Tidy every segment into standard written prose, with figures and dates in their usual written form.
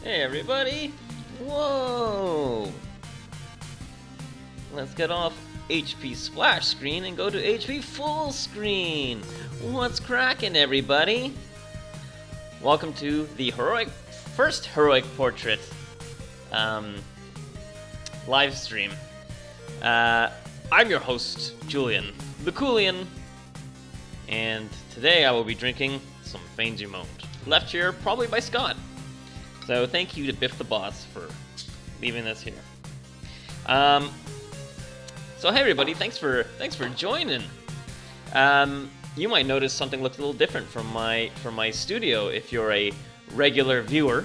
Hey everybody! Whoa! Let's get off HP splash screen and go to HP full screen! What's cracking, everybody? Welcome to the first heroic portrait live stream. I'm your host, Julian, the Coolian, and today I will be drinking some Fangy Mode. Left here probably by Scott. So thank you to Biff the Boss for leaving this here. So hey everybody, thanks for joining. You might notice something looks a little different from my studio if you're a regular viewer.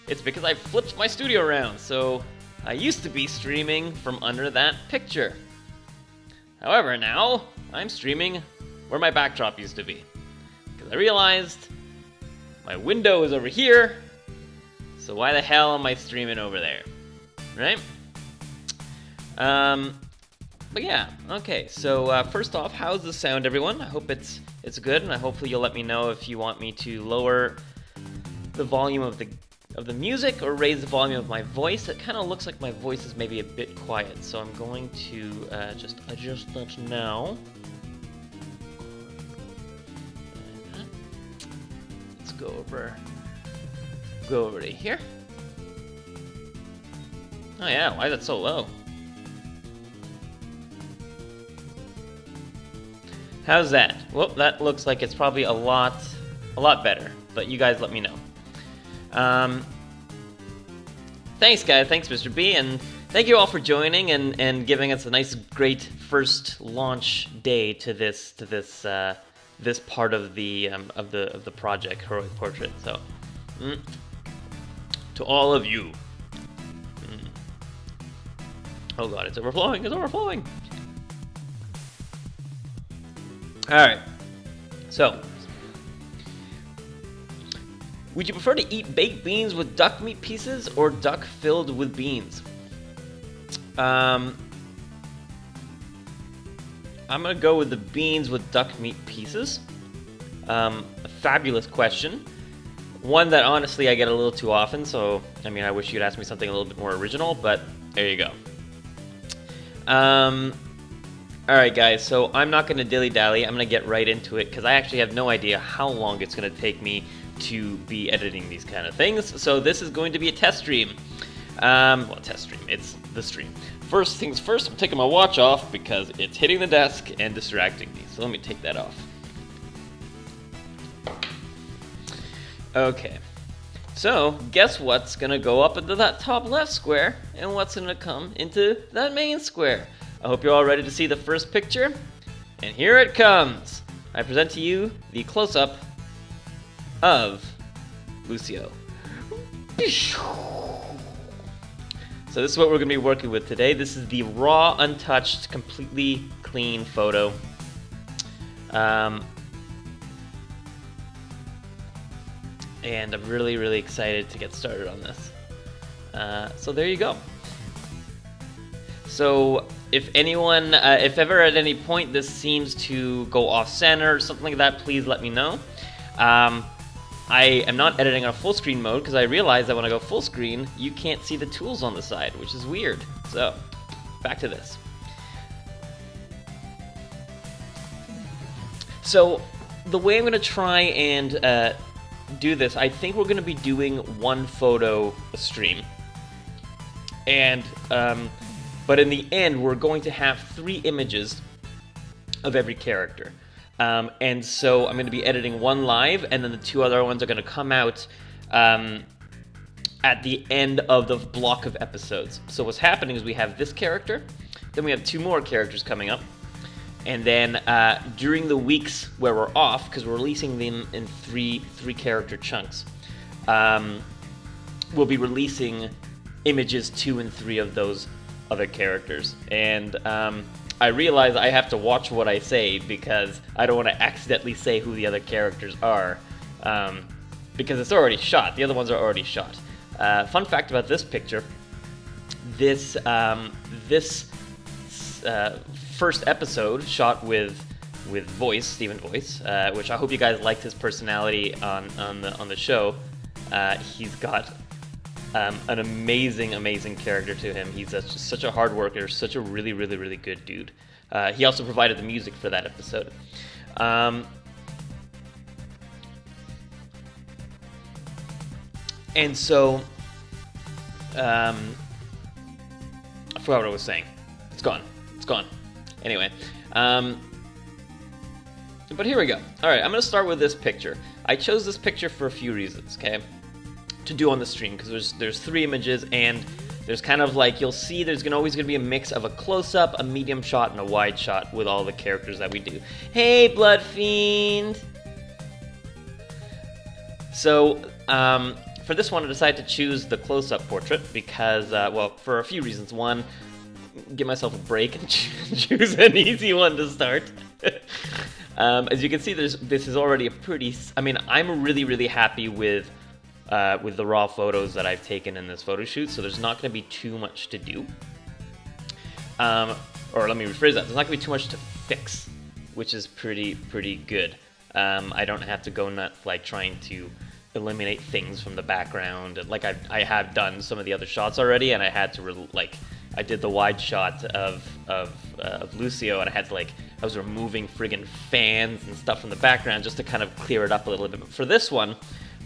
It's because I flipped my studio around. So I used to be streaming from under that picture. However, now I'm streaming where my backdrop used to be, because I realized my window is over here, so why the hell am I streaming over there, right? But yeah, okay, so first off, how's the sound, everyone? I hope it's good, and hopefully you'll let me know if you want me to lower the volume of the music or raise the volume of my voice. It kind of looks like my voice is maybe a bit quiet, so I'm going to just adjust that now. Go over to here. Oh yeah, why is it so low? How's that? Well, that looks like it's probably a lot better, but you guys let me know. Thanks guys, thanks Mr. B, and thank you all for joining and giving us a nice great first launch day to this part of the project, Heroic Portrait. So, to all of you. Oh god, it's overflowing! It's overflowing! Alright. So, would you prefer to eat baked beans with duck meat pieces or duck filled with beans? I'm gonna go with the beans with duck meat pieces. A fabulous question. One that honestly I get a little too often, so I mean I wish you'd ask me something a little bit more original, but there you go. Alright guys, so I'm not gonna dilly-dally, I'm gonna get right into it, because I actually have no idea how long it's gonna take me to be editing these kind of things. So this is going to be a test stream. Well, test stream, it's the stream. First things first, I'm taking my watch off because it's hitting the desk and distracting me. So let me take that off. Okay. So, guess what's gonna go up into that top left square and what's gonna come into that main square? I hope you're all ready to see the first picture. And here it comes. I present to you the close-up of Lucio. So this is what we're going to be working with today. This is the raw, untouched, completely clean photo. And I'm really, really excited to get started on this. So there you go. So if anyone, if ever at any point this seems to go off center or something like that, please let me know. I am not editing on full screen mode because I realize that when I go full screen, you can't see the tools on the side, which is weird. So back to this. So the way I'm going to try and do this, I think we're going to be doing one photo a stream. And but in the end, we're going to have 3 images of every character. And so I'm going to be editing one live, and then the 2 other ones are going to come out at the end of the block of episodes. So what's happening is we have this character, then we have 2 more characters coming up, and then during the weeks where we're off, because we're releasing them in three character chunks, we'll be releasing images 2 and 3 of those other characters. And I realize I have to watch what I say because I don't want to accidentally say who the other characters are, because it's already shot. The other ones are already shot. Fun fact about this picture: this first episode shot with Voice, Stephen Voice, which I hope you guys liked his personality on the show. He's got an amazing character to him. He's such a hard worker, such a really good dude. He also provided the music for that episode. And so, I forgot what I was saying. It's gone. Anyway, but here we go. All right, I'm going to start with this picture. I chose this picture for a few reasons, okay? To do on the stream, because there's 3 images, and there's kind of like, you'll see there's always going to be a mix of a close-up, a medium shot, and a wide shot with all the characters that we do. Hey, Blood Fiend! So, for this one, I decided to choose the close-up portrait because, well, for a few reasons. One, give myself a break and choose an easy one to start. As you can see, this is already a pretty... I mean, I'm really happy with the raw photos that I've taken in this photo shoot, so there's not going to be too much to do. Or let me rephrase that. There's not going to be too much to fix, which is pretty good. I don't have to go nuts like trying to eliminate things from the background. Like I have done some of the other shots already, and I had to I did the wide shot of Lucio, and I had to I was removing friggin' fans and stuff from the background just to kind of clear it up a little bit. But for this one,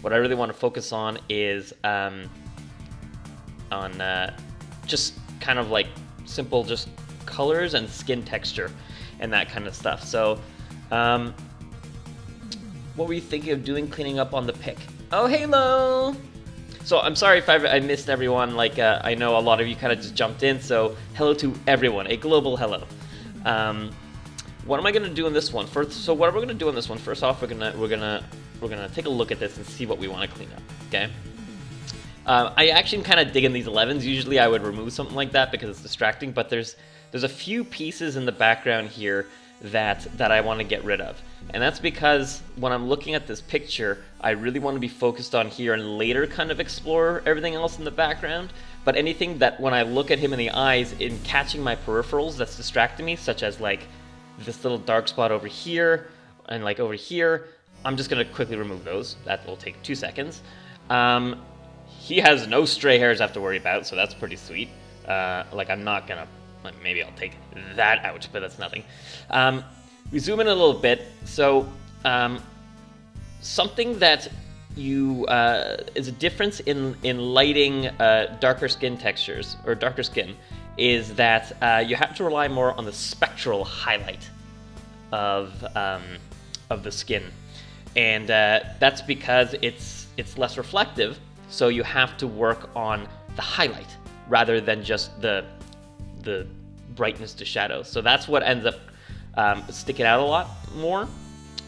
what I really want to focus on is just kind of like simple just colors and skin texture and that kind of stuff. So what were you thinking of doing cleaning up on the pic? Oh, Halo! So I'm sorry if I missed everyone. I know a lot of you kind of just jumped in, so hello to everyone, a global hello. What am I gonna do in this one? So what we're gonna do in this one? First off, we're gonna take a look at this and see what we want to clean up. Okay. I actually kind of dig in these 11s. Usually I would remove something like that because it's distracting, but there's a few pieces in the background here that I want to get rid of. And that's because when I'm looking at this picture, I really want to be focused on here and later kind of explore everything else in the background. But anything that when I look at him in the eyes, in catching my peripherals that's distracting me, such as like this little dark spot over here and like over here, I'm just going to quickly remove those. That will take 2 seconds. He has no stray hairs I have to worry about, so that's pretty sweet. I'm not going to... Maybe I'll take that out, but that's nothing. We zoom in a little bit. So something that is a difference in lighting darker skin textures, or darker skin, is that you have to rely more on the spectral highlight of the skin. And that's because it's less reflective, so you have to work on the highlight rather than just the brightness to shadow. So that's what ends up sticking out a lot more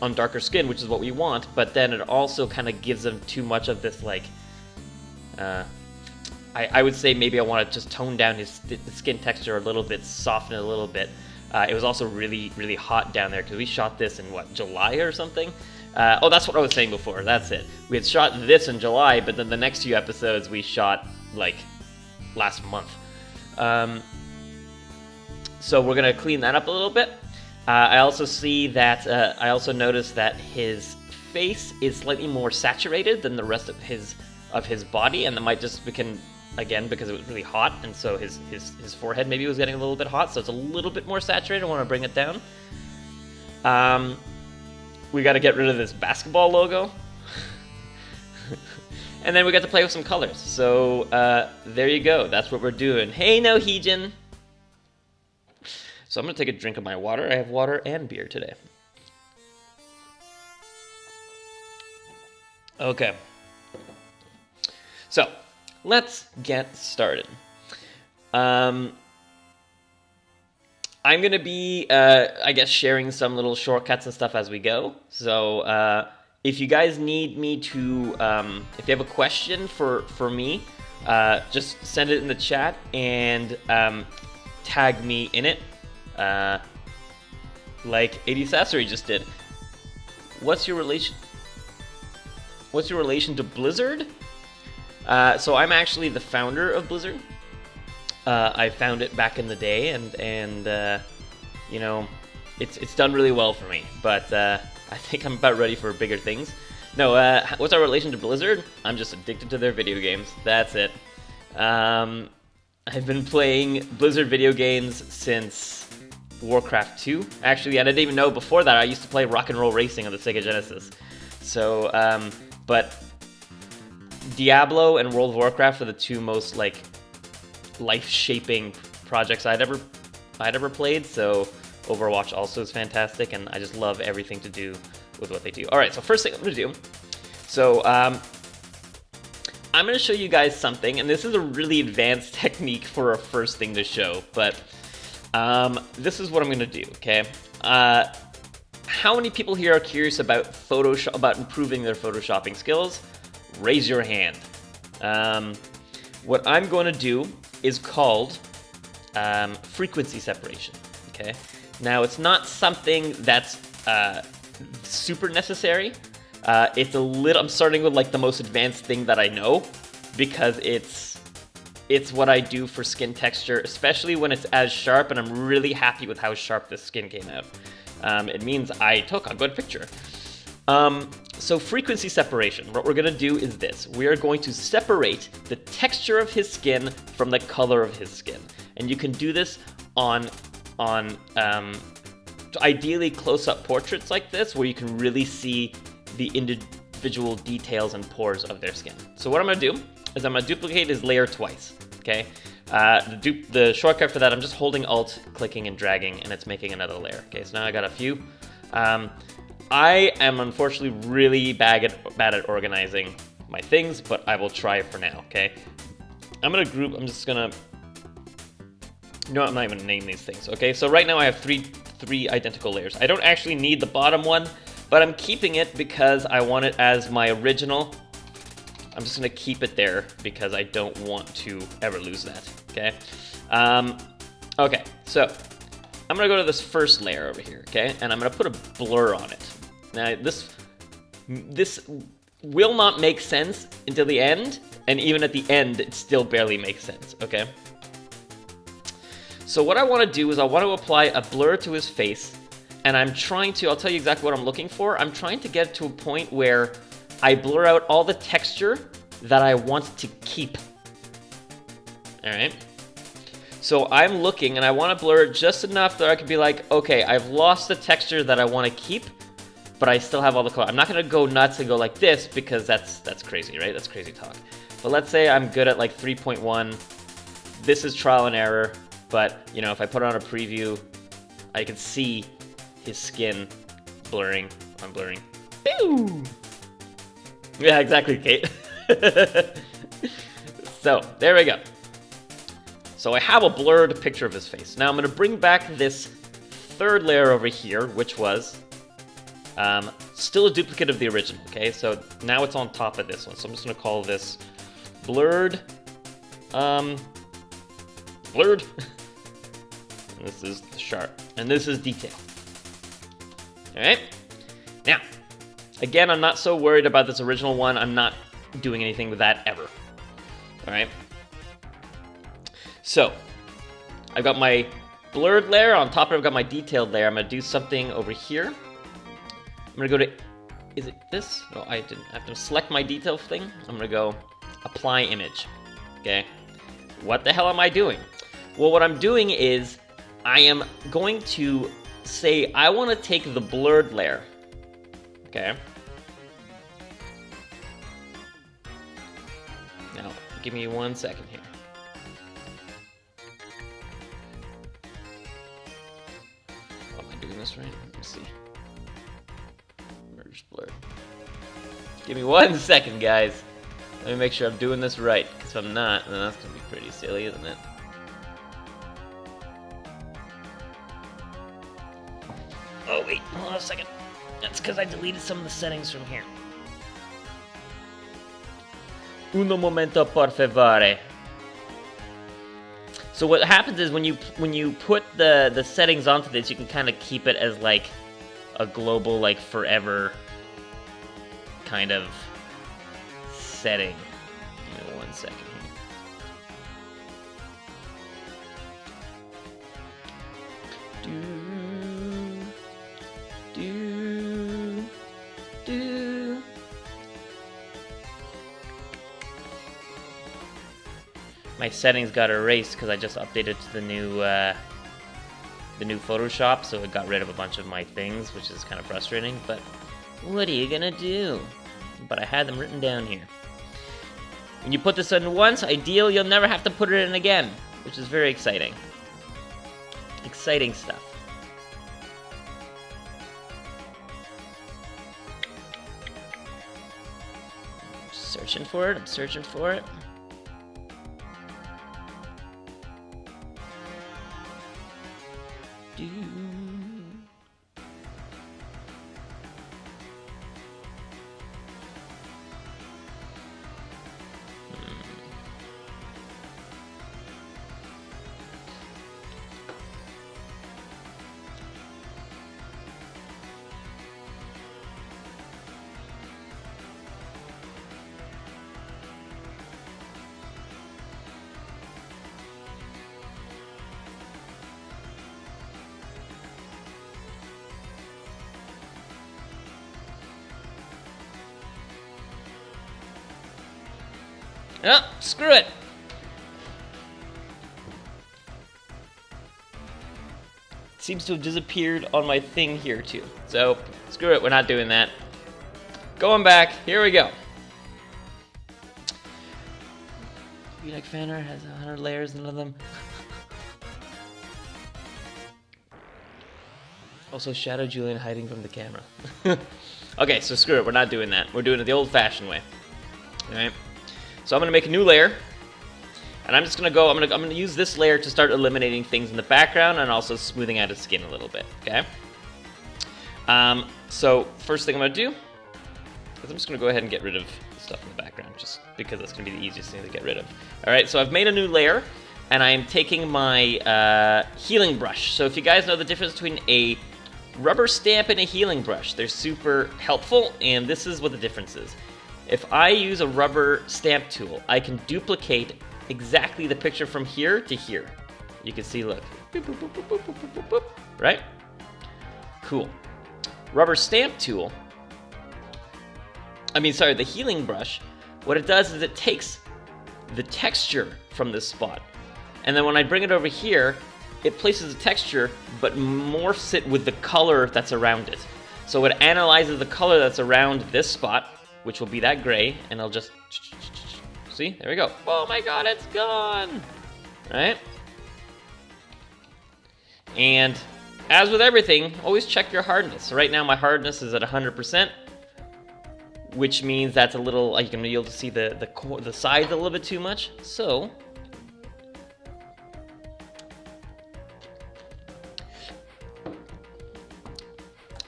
on darker skin, which is what we want, but then it also kind of gives them too much of this I would say maybe I want to just tone down the skin texture a little bit, soften it a little bit. It was also really, really hot down there because we shot this in, what, July or something? Oh, that's what I was saying before. That's it. We had shot this in July, but then the next few episodes we shot, like, last month. So we're going to clean that up a little bit. I also see that, I also noticed that his face is slightly more saturated than the rest of his body, and that might just become, again, because it was really hot, and so his forehead maybe was getting a little bit hot, so it's a little bit more saturated. I want to bring it down. We got to get rid of this basketball logo. And then we got to play with some colors. So there you go. That's what we're doing. Hey, no, Heejin. So I'm going to take a drink of my water. I have water and beer today. Okay. So let's get started. I'm going to be, I guess, sharing some little shortcuts and stuff as we go. So if you guys need me to, if you have a question for me, just send it in the chat and tag me in it, like 80 Sasori just did. What's your relation to Blizzard? So I'm actually the founder of Blizzard. I found it back in the day, and you know, it's done really well for me. But I think I'm about ready for bigger things. No, what's our relation to Blizzard? I'm just addicted to their video games. That's it. I've been playing Blizzard video games since Warcraft 2. Actually, I didn't even know before that I used to play Rock and Roll Racing on the Sega Genesis. So, but Diablo and World of Warcraft are the two most, like, life-shaping projects I'd ever played. So Overwatch also is fantastic, and I just love everything to do with what they do. All right, so first thing I'm going to do, so I'm going to show you guys something, and this is a really advanced technique for a first thing to show, but this is what I'm going to do, okay? How many people here are curious about Photoshop, about improving their Photoshopping skills? Raise your hand. What I'm going to do is called frequency separation, okay? Now, it's not something that's super necessary. It's a little, I'm starting with like the most advanced thing that I know, because it's what I do for skin texture, especially when it's as sharp, and I'm really happy with how sharp this skin came out. It means I took a good picture. So frequency separation, what we're going to do is this. We are going to separate the texture of his skin from the color of his skin. And you can do this on ideally close-up portraits like this, where you can really see the individual details and pores of their skin. So what I'm going to do is I'm going to duplicate his layer twice, okay? The shortcut for that, I'm just holding Alt, clicking and dragging, and it's making another layer. Okay, so now I got a few. I am unfortunately really bad at organizing my things, but I will try for now, okay? I'm going to group, I'm not even going to name these things, okay? So right now I have three identical layers. I don't actually need the bottom one, but I'm keeping it because I want it as my original. I'm just going to keep it there because I don't want to ever lose that, okay? Okay, so I'm going to go to this first layer over here, okay? And I'm going to put a blur on it. Now, this will not make sense until the end, and even at the end, it still barely makes sense, okay? So what I want to do is I want to apply a blur to his face, and I'm trying to, I'll tell you exactly what I'm looking for. I'm trying to get to a point where I blur out all the texture that I want to keep. All right? So I'm looking, and I want to blur it just enough that I can be like, okay, I've lost the texture that I want to keep, but I still have all the color. I'm not going to go nuts and go like this, because that's crazy, right? That's crazy talk. But let's say I'm good at like 3.1. This is trial and error, but you know, if I put it on a preview, I can see his skin blurring. I'm blurring. Pew! Yeah, exactly, Kate. So, there we go. So I have a blurred picture of his face. Now I'm going to bring back this third layer over here, which was still a duplicate of the original, okay? So now it's on top of this one. So I'm just going to call this blurred Blurred. And this is sharp. And this is detail. Alright? Now, again, I'm not so worried about this original one. I'm not doing anything with that ever. Alright? So, I've got my blurred layer. On top of it, I've got my detailed layer. I'm going to do something over here. I'm going to go to... Is it this? No, I didn't. I have to select my detail thing. I'm going to go apply image. Okay? What the hell am I doing? Well, what I'm doing is I am going to say I want to take the blurred layer. Okay? Now, give me 1 second here. Oh, am I doing this right? Let me see. Merge blur. Give me 1 second, guys. Let me make sure I'm doing this right, because if I'm not, then that's going to be pretty silly, isn't it? Oh, wait, hold on a second. That's because I deleted some of the settings from here. Uno momento, por favore. So what happens is when you put the settings onto this, you can kind of keep it as like a global, like forever kind of setting. Give me 1 second here. My settings got erased because I just updated to the new Photoshop, so it got rid of a bunch of my things, which is kind of frustrating, but what are you gonna do? But I had them written down here. When you put this in once, ideal, you'll never have to put it in again, which is very exciting. Exciting stuff. I'm searching for it, I'm searching for it. Oh, screw it. It seems to have disappeared on my thing here too. So, screw it, we're not doing that. Going back, here we go. V-neck fanner has 100 layers, none of them. Also, Shadow Julian hiding from the camera. Okay, so screw it, we're not doing that. We're doing it the old-fashioned way. Alright? So I'm gonna make a new layer, and I'm just gonna go. I'm gonna use this layer to start eliminating things in the background and also smoothing out his skin a little bit. Okay. So first thing I'm gonna do is I'm just gonna go ahead and get rid of the stuff in the background, just because that's gonna be the easiest thing to get rid of. All right. So I've made a new layer, and I am taking my healing brush. So if you guys know the difference between a rubber stamp and a healing brush, they're super helpful, and this is what the difference is. If I use a rubber stamp tool, I can duplicate exactly the picture from here to here. You can see, look. Boop, boop, boop, boop, boop, boop, boop, boop. Right? Cool. Rubber stamp tool, the healing brush, what it does is it takes the texture from this spot. And then when I bring it over here, it places the texture, but morphs it with the color that's around it. So it analyzes the color that's around this spot, which will be that gray, and I'll just... See? There we go. Oh my god, it's gone! Right? And as with everything, always check your hardness. So right now my hardness is at 100%, which means that's a little... You can be able to see the sides a little bit too much. So...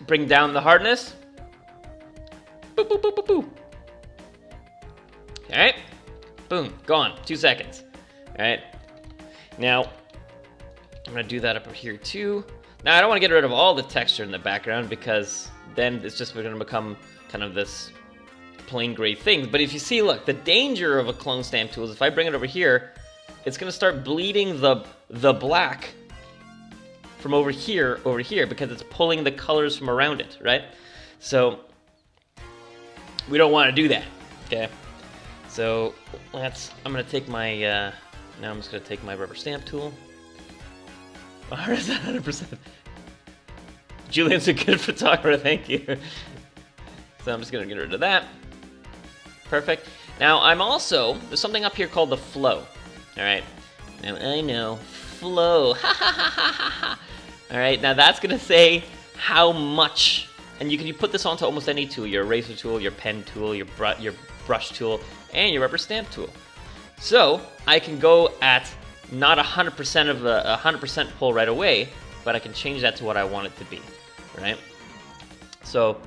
bring down the hardness. Boop, boop, boop, boop, boop. Alright. Boom. Gone. 2 seconds. Alright. Now, I'm going to do that up here too. Now, I don't want to get rid of all the texture in the background because then it's just going to become kind of this plain gray thing. But if you see, look, the danger of a clone stamp tool is if I bring it over here, it's going to start bleeding the black from over here because it's pulling the colors from around it, right? So we don't want to do that, okay? So I'm going to take my, now I'm just going to take my rubber stamp tool. Oh, is that 100%? Julian's a good photographer, thank you. So I'm just going to get rid of that. Perfect. Now there's something up here called the flow. All right. Now I know, flow. Ha ha ha ha ha ha. All right. Now that's going to say how much, and you put this onto almost any tool, your eraser tool, your pen tool, your brush tool, and your rubber stamp tool. So I can go at not 100% of the 100% pull right away, but I can change that to what I want it to be, right? So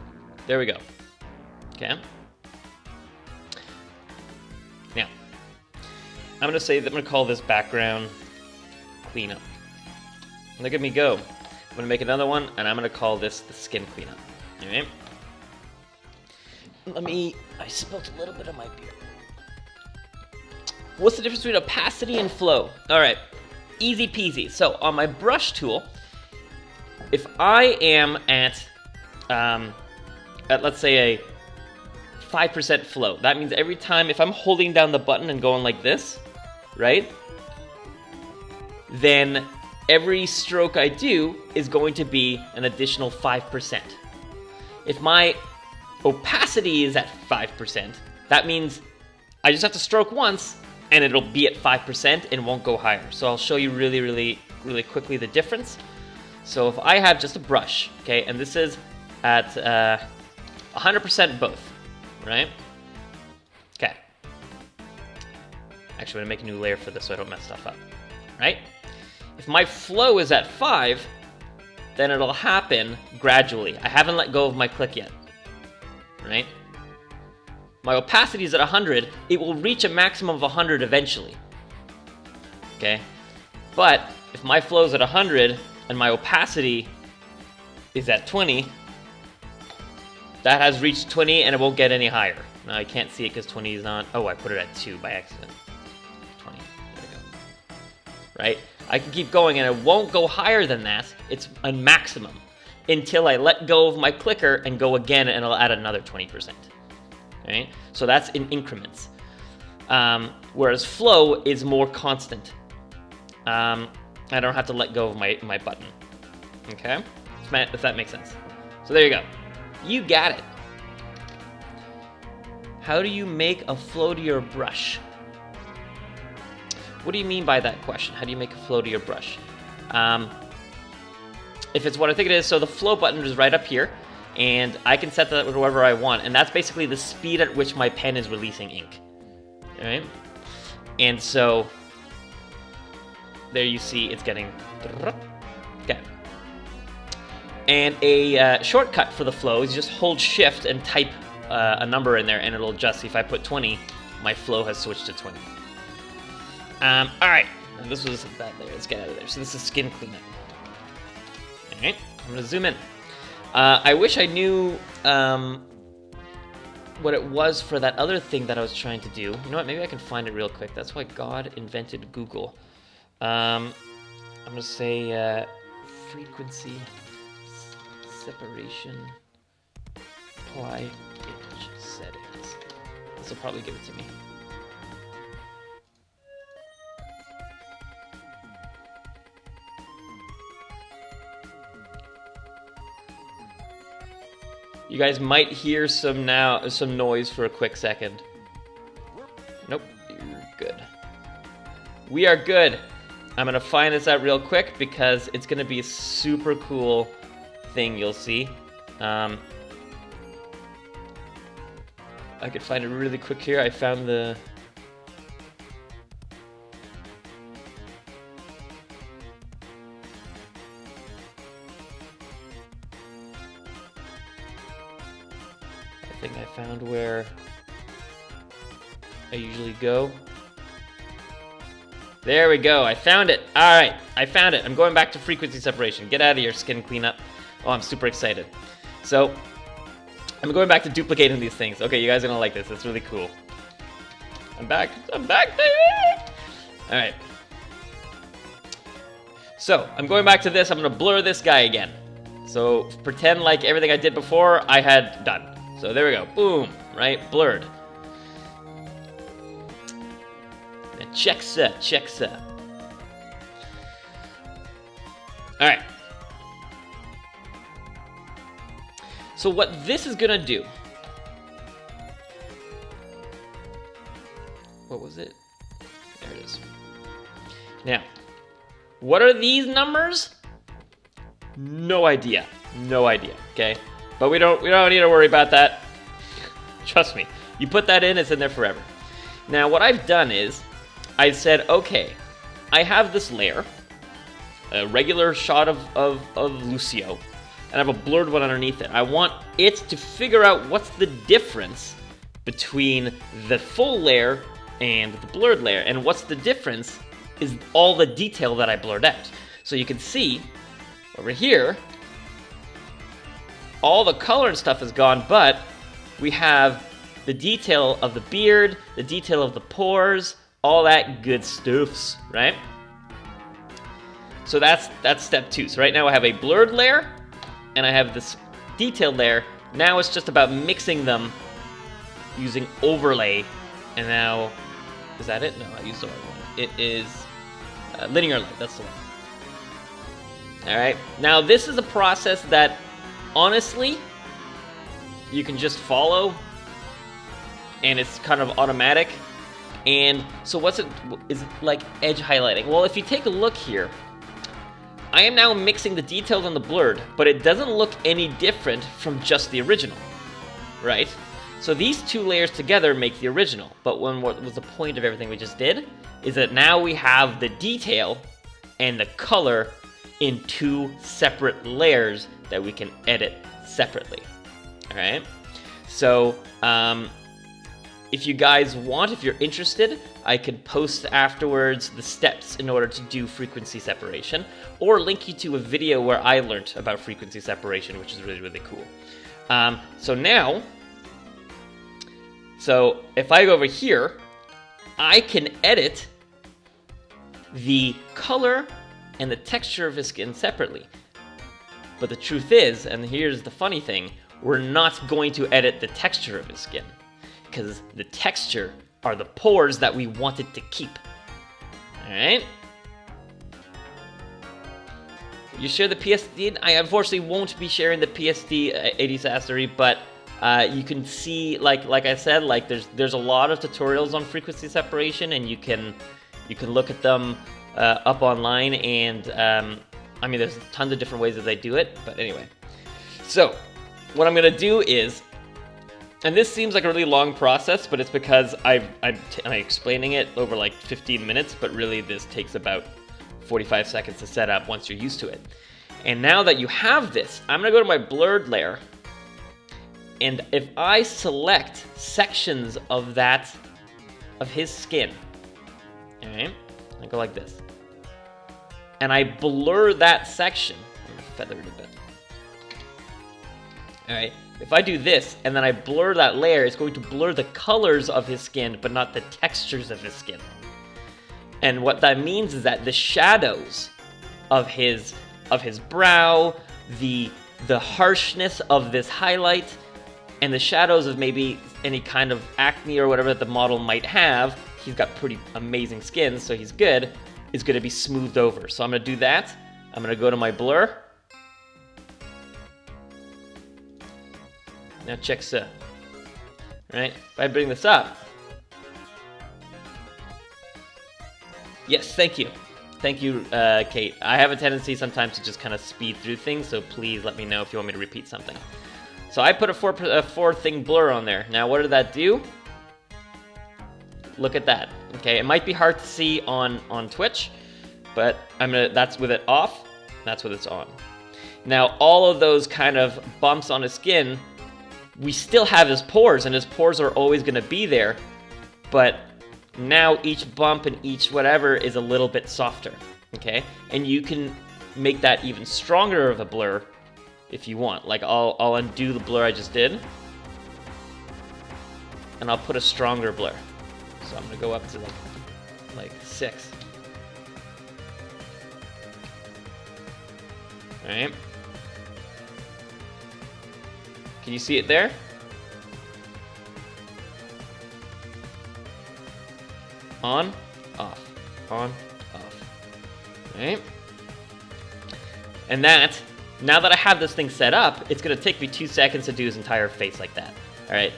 there we go. Okay. Now I'm gonna say that I'm gonna call this background cleanup. Look at me go. I'm gonna make another one, and I'm gonna call this the skin cleanup. All right. I spilled a little bit of my beer. What's the difference between opacity and flow? All right, easy peasy. So on my brush tool, if I am at let's say a 5% flow, that means every time if I'm holding down the button and going like this, right? Then every stroke I do is going to be an additional 5%. If my opacity is at 5%, that means I just have to stroke once and it'll be at 5% and won't go higher. So I'll show you really quickly the difference. So if I have just a brush, okay, and this is at 100% both, right? Okay. Actually, I'm gonna make a new layer for this so I don't mess stuff up, right? If my flow is at 5, then it'll happen gradually. I haven't let go of my click yet, right? My opacity is at 100, it will reach a maximum of 100 eventually, okay? But if my flow is at 100 and my opacity is at 20, that has reached 20 and it won't get any higher. Now I can't see it because 20 is not, oh, I put it at 2 by accident. 20, there we go. Right? I can keep going and it won't go higher than that. It's a maximum until I let go of my clicker and go again and it'll add another 20%. Right? So that's in increments. Whereas flow is more constant. I don't have to let go of my button. Okay? If that makes sense. So there you go. You got it. How do you make a flow to your brush? What do you mean by that question? How do you make a flow to your brush? If it's what I think it is, so the flow button is right up here, and I can set that wherever I want, and that's basically the speed at which my pen is releasing ink. All right? And so there you see it's getting... Okay. And a shortcut for the flow is just hold shift and type a number in there and it'll adjust. If I put 20, my flow has switched to 20. All right, and this was that there. Let's get out of there. So this is skin cleanup. All right, I'm gonna zoom in. I wish I knew what it was for that other thing that I was trying to do. You know what? Maybe I can find it real quick. That's why God invented Google. I'm gonna say frequency separation apply image settings. This will probably give it to me. You guys might hear some noise for a quick second. Nope, you're good. We are good. I'm gonna find this out real quick because it's gonna be a super cool thing you'll see. I could find it really quick here. I found the... I think I found where I usually go. There we go. I found it. All right, I found it. I'm going back to frequency separation. Get out of here, skin cleanup. Oh, I'm super excited. So, I'm going back to duplicating these things. Okay, you guys are gonna like this. It's really cool. I'm back. I'm back, baby! All right. So, I'm going back to this. I'm gonna blur this guy again. So, pretend like everything I did before I had done. So, there we go. Boom. Right? Blurred. Now, check set. Check set. All right. So what this is gonna do, what was it? There it is. Now, what are these numbers? No idea, okay? But we don't need to worry about that. Trust me, you put that in, it's in there forever. Now, what I've done is, I said, okay, I have this layer, a regular shot of Lucio, and I have a blurred one underneath it. I want it to figure out what's the difference between the full layer and the blurred layer. And what's the difference is all the detail that I blurred out. So you can see over here, all the color and stuff is gone, but we have the detail of the beard, the detail of the pores, all that good stuffs, right? So that's step 2. So right now I have a blurred layer, and I have this detailed layer. Now it's just about mixing them using overlay. And now, is that it? No, I used the wrong one. It is linear light, that's the one. All right, now this is a process that, honestly, you can just follow, and it's kind of automatic. And so what's it, is it like edge highlighting? Well, if you take a look here, I am now mixing the detailed and the blurred, but it doesn't look any different from just the original, right? So these two layers together make the original, but what was the point of everything we just did is that now we have the detail and the color in 2 separate layers that we can edit separately, all right? So if you guys want, if you're interested, I could post afterwards the steps in order to do frequency separation, or link you to a video where I learned about frequency separation, which is really, really cool. So if I go over here, I can edit the color and the texture of his skin separately. But the truth is, and here's the funny thing, we're not going to edit the texture of his skin, because the texture are the pores that we wanted to keep. Alright? You share the PSD? I unfortunately won't be sharing the PSD 80 Sassery, but you can see, like I said, like there's a lot of tutorials on frequency separation, and you can look at them up online, and I mean, there's tons of different ways that they do it, but anyway. So, what I'm gonna do is, and this seems like a really long process, but it's because I'm explaining it over like 15 minutes, but really this takes about 45 seconds to set up once you're used to it. And now that you have this, I'm gonna go to my blurred layer, and if I select sections of his skin, all right, I go like this, and I blur that section. I'm gonna feather it a bit. All right. If I do this, and then I blur that layer, it's going to blur the colors of his skin, but not the textures of his skin. And what that means is that the shadows of his brow, the harshness of this highlight, and the shadows of maybe any kind of acne or whatever that the model might have, he's got pretty amazing skin, so he's good, is going to be smoothed over. So I'm going to do that. I'm going to go to my blur. Now check so. Right? If I bring this up. Yes, thank you. Thank you, Kate. I have a tendency sometimes to just kind of speed through things, so please let me know if you want me to repeat something. So I put a 4 thing blur on there. Now what did that do? Look at that. Okay, it might be hard to see on Twitch, but that's with it off, that's with it's on. Now all of those kind of bumps on his skin, we still have his pores, and his pores are always going to be there, but now each bump and each whatever is a little bit softer, okay? And you can make that even stronger of a blur if you want. Like I'll undo the blur I just did, and I'll put a stronger blur. So I'm gonna go up to like 6. All right. Can you see it there? On, off, on, off. All right. And that, now that I have this thing set up, it's gonna take me 2 seconds to do his entire face like that. All right.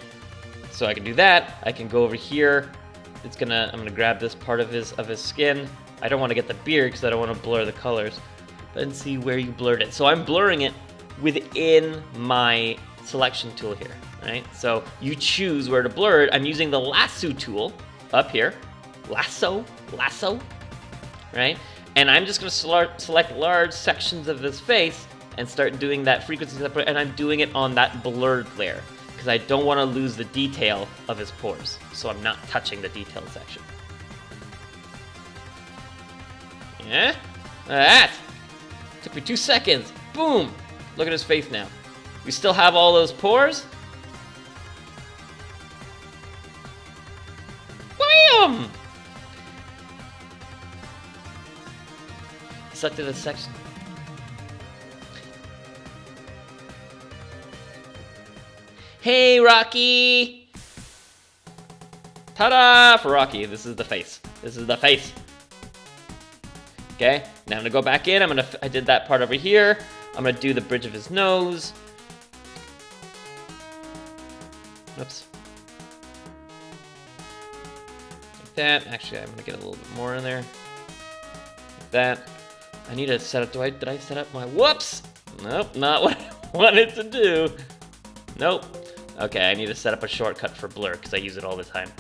So I can do that. I can go over here. I'm gonna grab this part of his skin. I don't want to get the beard because I don't want to blur the colors. But see where you blurred it. So I'm blurring it within my selection tool here, right? So you choose where to blur it. I'm using the lasso tool up here. Lasso, right? And I'm just gonna select large sections of his face and start doing that frequency separate, and I'm doing it on that blurred layer because I don't want to lose the detail of his pores, so I'm not touching the detail section. Yeah? That! Took me 2 seconds. Boom! Look at his face now. We still have all those pores. Bam! Selected a section. Hey, Rocky! Ta-da! For Rocky, this is the face. This is the face. Okay, now I'm gonna go back in. I did that part over here. I'm gonna do the bridge of his nose. Oops. Like that. Actually, I'm gonna get a little bit more in there. Like that. I need to set up, did I set up my, whoops! Nope, not what I wanted to do. Nope. Okay, I need to set up a shortcut for blur because I use it all the time.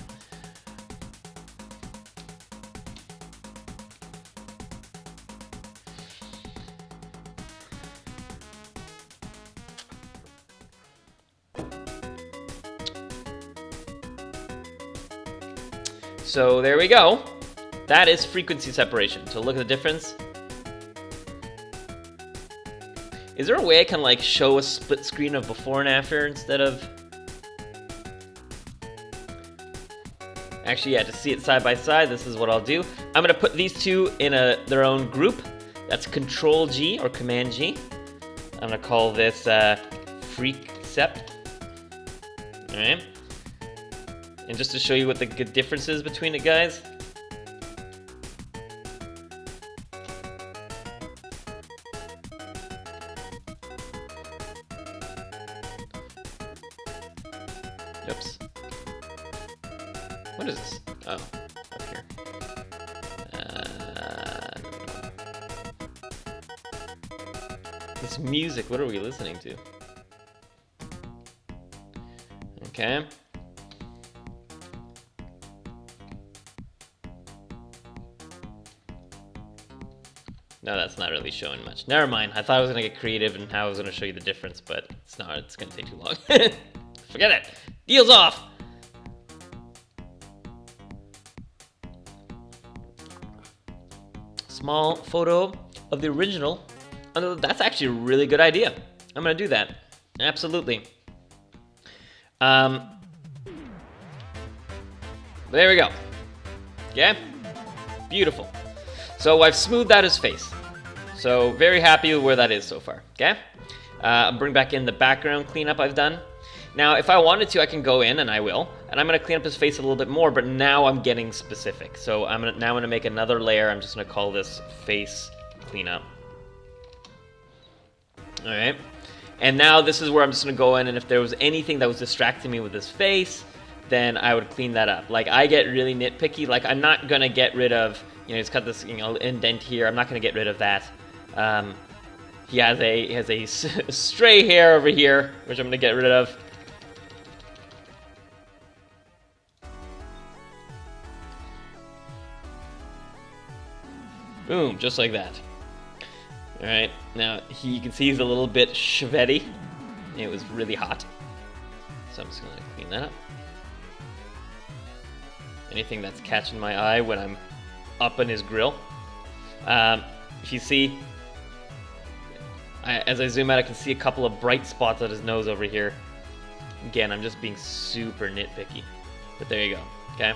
So there we go. That is frequency separation. So look at the difference. Is there a way I can like show a split screen of before and after instead of... Actually, yeah, to see it side by side, this is what I'll do. I'm gonna put these two in their own group. That's Control G or Command G. I'm gonna call this Freakcept. All right. And just to show you what the good difference is between it, guys. Oops. What is this? Oh, up here. This music, what are we listening to? Okay. No, that's not really showing much. Never mind. I thought I was going to get creative and how I was going to show you the difference, but it's not. It's going to take too long. Forget it. Deal's off. Small photo of the original. Oh, that's actually a really good idea. I'm going to do that. Absolutely. There we go. Okay? Beautiful. So I've smoothed out his face. So very happy with where that is so far. Okay? I'll bring back in the background cleanup I've done. Now, if I wanted to, I can go in, and I will, and I'm going to clean up his face a little bit more, but now I'm getting specific. So I'm now going to make another layer. I'm just going to call this face cleanup. All right. And now this is where I'm just going to go in, and if there was anything that was distracting me with his face, then I would clean that up. Like, I get really nitpicky. Like, I'm not going to get rid of, you know, he's got this, you know, indent here. I'm not going to get rid of that. He has a stray hair over here, which I'm going to get rid of. Boom, just like that. All right, now you can see he's a little bit sweaty. It was really hot. So I'm just gonna clean that up. anything that's catching my eye when I'm up in his grill. If you see, as I zoom out, I can see a couple of bright spots on his nose over here. Again, I'm just being super nitpicky, but there you go, okay?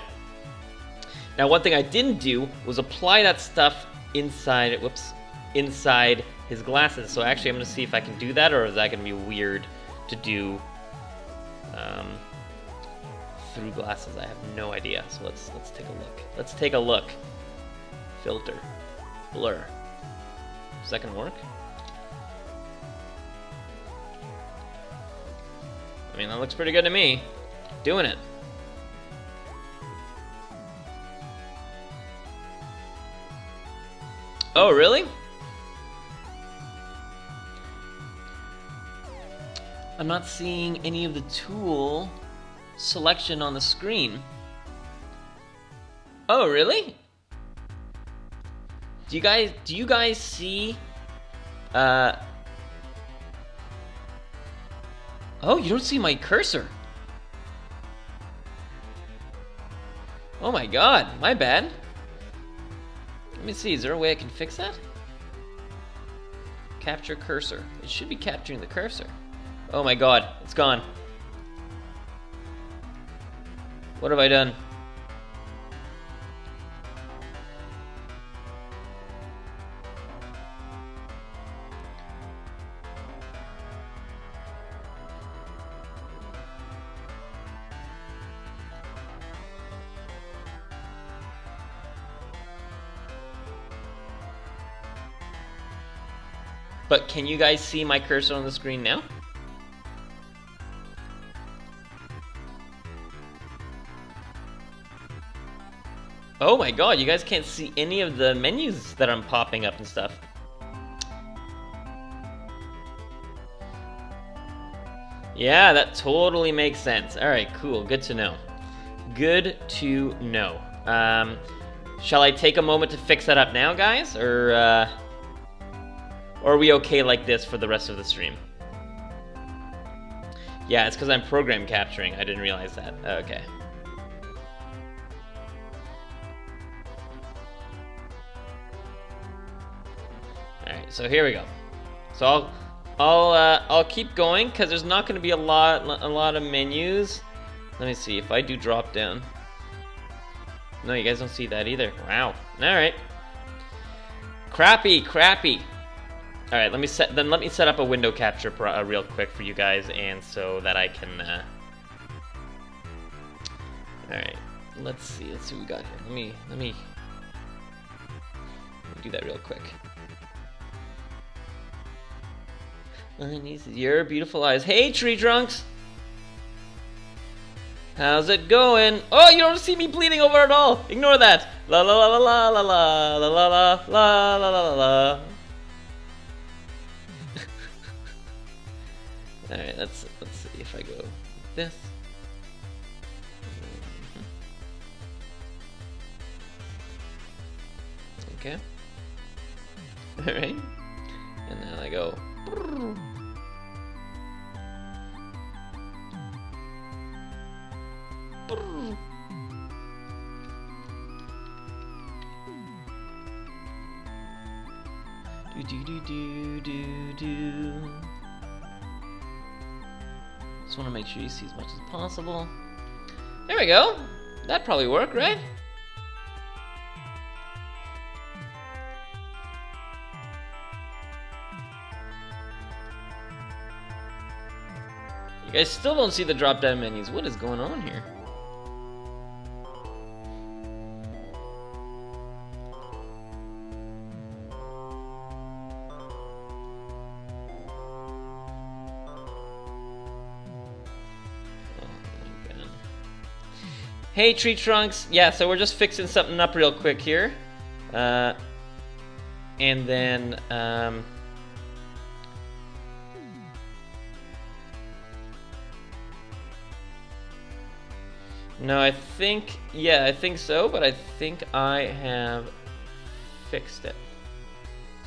Now, one thing I didn't do was apply that stuff inside, inside his glasses. So actually, I'm gonna see if I can do that, or is that gonna be weird to do through glasses? I have no idea. So let's take a look. Let's take a look. Filter, blur. Is that gonna work? I mean, that looks pretty good to me. Doing it. Oh, really? I'm not seeing any of the tool selection on the screen. Oh, really? Do you guys see Oh, you don't see my cursor. Oh my god, my bad. Let me see, is there a way I can fix that? Capture cursor. It should be capturing the cursor. Oh my god, it's gone. What have I done? But can you guys see my cursor on the screen now? Oh my god, you guys can't see any of the menus that I'm popping up and stuff. Yeah, that totally makes sense. Alright, cool. Good to know. Good to know. Shall I take a moment to fix that up now, guys? Or are we okay like this for the rest of the stream? Yeah, it's because I'm program capturing. I didn't realize that. Okay. Alright, so here we go. So I'll keep going because there's not going to be a lot of menus. Let me see if I do drop down. No, you guys don't see that either. Wow. All right. Crappy. All right, let me set up a window capture real quick for you guys, and so that I can. All right, let's see what we got here. Let me do that real quick. Your beautiful eyes. Hey, tree trunks. How's it going? Oh, you don't see me bleeding over at all. Ignore that. La la la la la la la la la la la la la. All right, let's see if I go like this. Okay. All right, and then I go. Do. Just want to make sure you see as much as possible. There we go. That'd probably work, right? You guys still don't see the drop-down menus. What is going on here? Hey, tree trunks. Yeah, so we're just fixing something up real quick here. And then, no, I think so, but I think I have fixed it.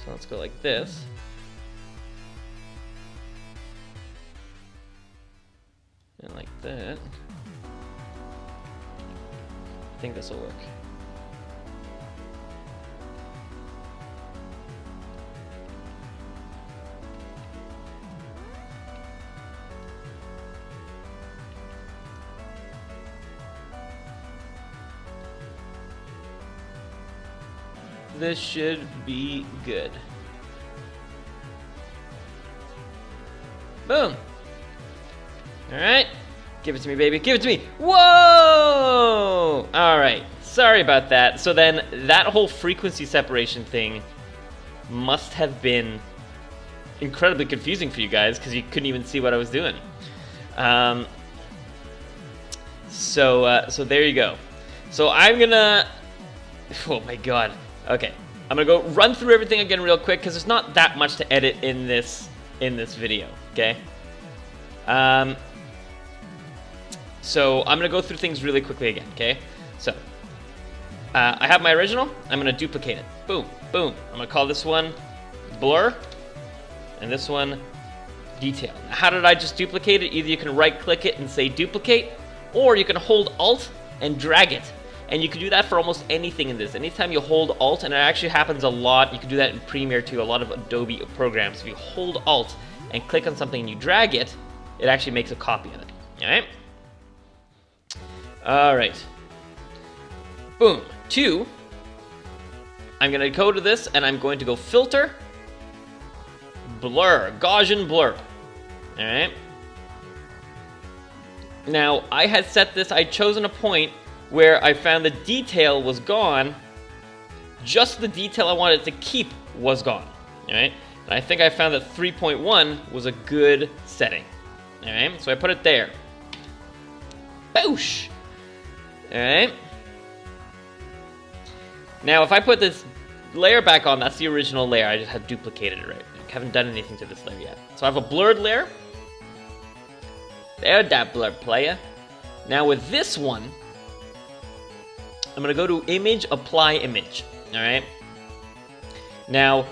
So let's go like this. And like that. I think this will work. This should be good. Boom. All right. Give it to me, baby. Give it to me. Whoa! All right. Sorry about that. So then that whole frequency separation thing must have been incredibly confusing for you guys because you couldn't even see what I was doing. So there you go. So I'm gonna... Oh my god. Okay. I'm gonna go run through everything again real quick because there's not that much to edit in this video. Okay. So I'm gonna go through things really quickly again. Okay. So I have my original. I'm gonna duplicate it. Boom, boom. I'm gonna call this one blur, and this one detail. Now, how did I just duplicate it? Either you can right-click it and say duplicate, or you can hold Alt and drag it. And you can do that for almost anything in this. Anytime you hold Alt, and it actually happens a lot, you can do that in Premiere too, a lot of Adobe programs. If you hold Alt and click on something and you drag it, it actually makes a copy of it. Alright? Alright. Boom. 2. I'm going to go to this and I'm going to go Filter, Blur, Gaussian Blur. Alright? Now, I had set this, I'd chosen a point where I found the detail was gone, just the detail I wanted to keep was gone, alright? And I think I found that 3.1 was a good setting, alright? So I put it there. Boosh! Alright? Now if I put this layer back on, that's the original layer, I just had duplicated it, right? I haven't done anything to this layer yet. So I have a blurred layer. There, that blurred player. Now with this one, I'm going to go to Image, Apply Image, alright? Now,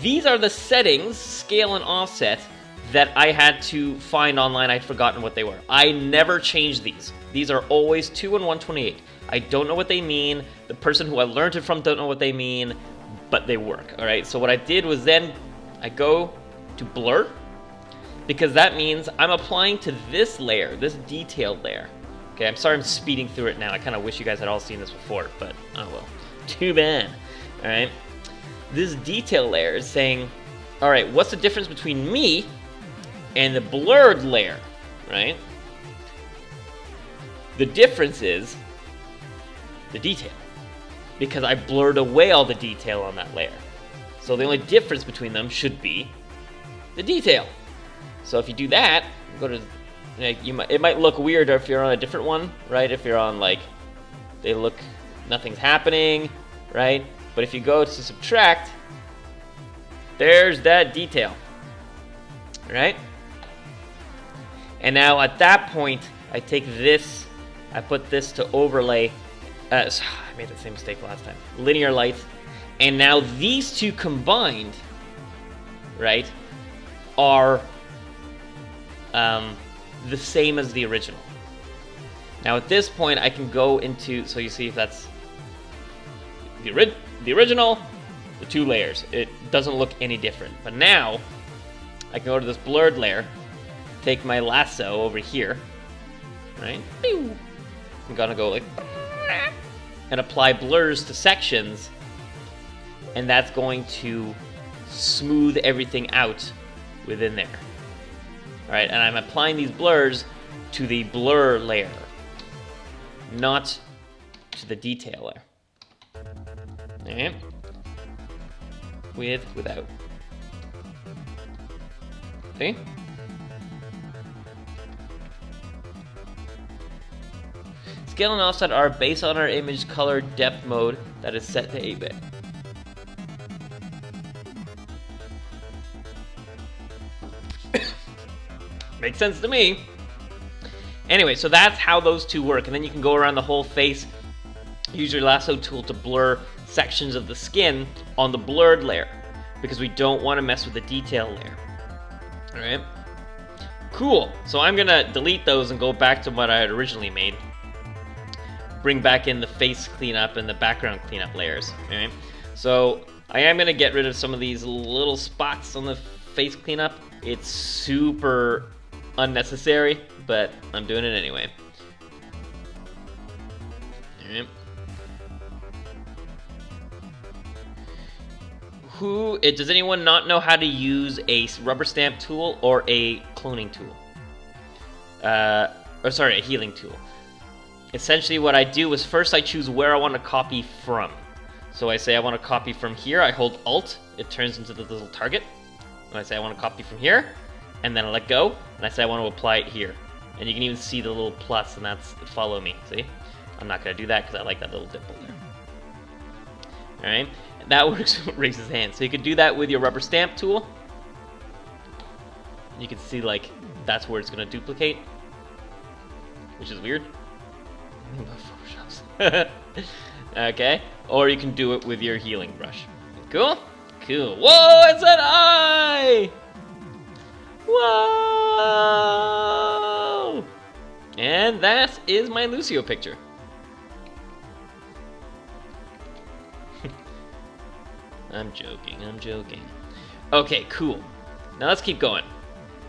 these are the settings, scale and offset, that I had to find online. I'd forgotten what they were. I never changed these. These are always 2 and 128. I don't know what they mean. The person who I learned it from don't know what they mean, but they work, alright? So what I did was then, I go to Blur, because that means I'm applying to this layer, this detailed layer. Okay, I'm sorry I'm speeding through it now. I kind of wish you guys had all seen this before, but oh well. Too bad. Alright. This detail layer is saying, alright, what's the difference between me and the blurred layer? Right? The difference is the detail. Because I blurred away all the detail on that layer. So the only difference between them should be the detail. So if you do that, go to... it might look weirder if you're on a different one, right? If you're on, like, nothing's happening, right? But if you go to subtract, there's that detail, right? And now at that point, I take this, I put this to overlay. I made the same mistake last time. Linear light. And now these two combined, right, are the same as the original. Now at this point I can go into, so you see if that's the original, the 2 layers. It doesn't look any different. But now I can go to this blurred layer, take my lasso over here, right? I'm gonna go like, and apply blurs to sections, and that's going to smooth everything out within there. Alright, and I'm applying these blurs to the blur layer, not to the detail layer. Alright? With, without. See? Scale and offset are based on our image color depth mode that is set to 8-bit. Makes sense to me. Anyway, so that's how those two work. And then you can go around the whole face, use your lasso tool to blur sections of the skin on the blurred layer, because we don't want to mess with the detail layer. Alright? Cool. So I'm going to delete those and go back to what I had originally made. bring back in the face cleanup and the background cleanup layers. Okay? So I am going to get rid of some of these little spots on the face cleanup. It's super unnecessary, but I'm doing it anyway. Alright. Does anyone not know how to use a rubber stamp tool or a cloning tool? Or sorry, a healing tool. Essentially what I do is first I choose where I want to copy from. So I say I want to copy from here, I hold Alt, it turns into the little target. And I say I want to copy from here, and then I let go, and I say I want to apply it here. And you can even see the little plus, and that's follow me, see? I'm not going to do that because I like that little dimple there. Alright, that works with Race's hand. So you could do that with your rubber stamp tool. You can see, like, that's where it's going to duplicate, which is weird. Photoshops. Okay, or you can do it with your healing brush. Cool? Cool. Whoa, it's an eye! Whoa! And that is my Lucio picture. I'm joking, I'm joking. Okay, cool. Now let's keep going.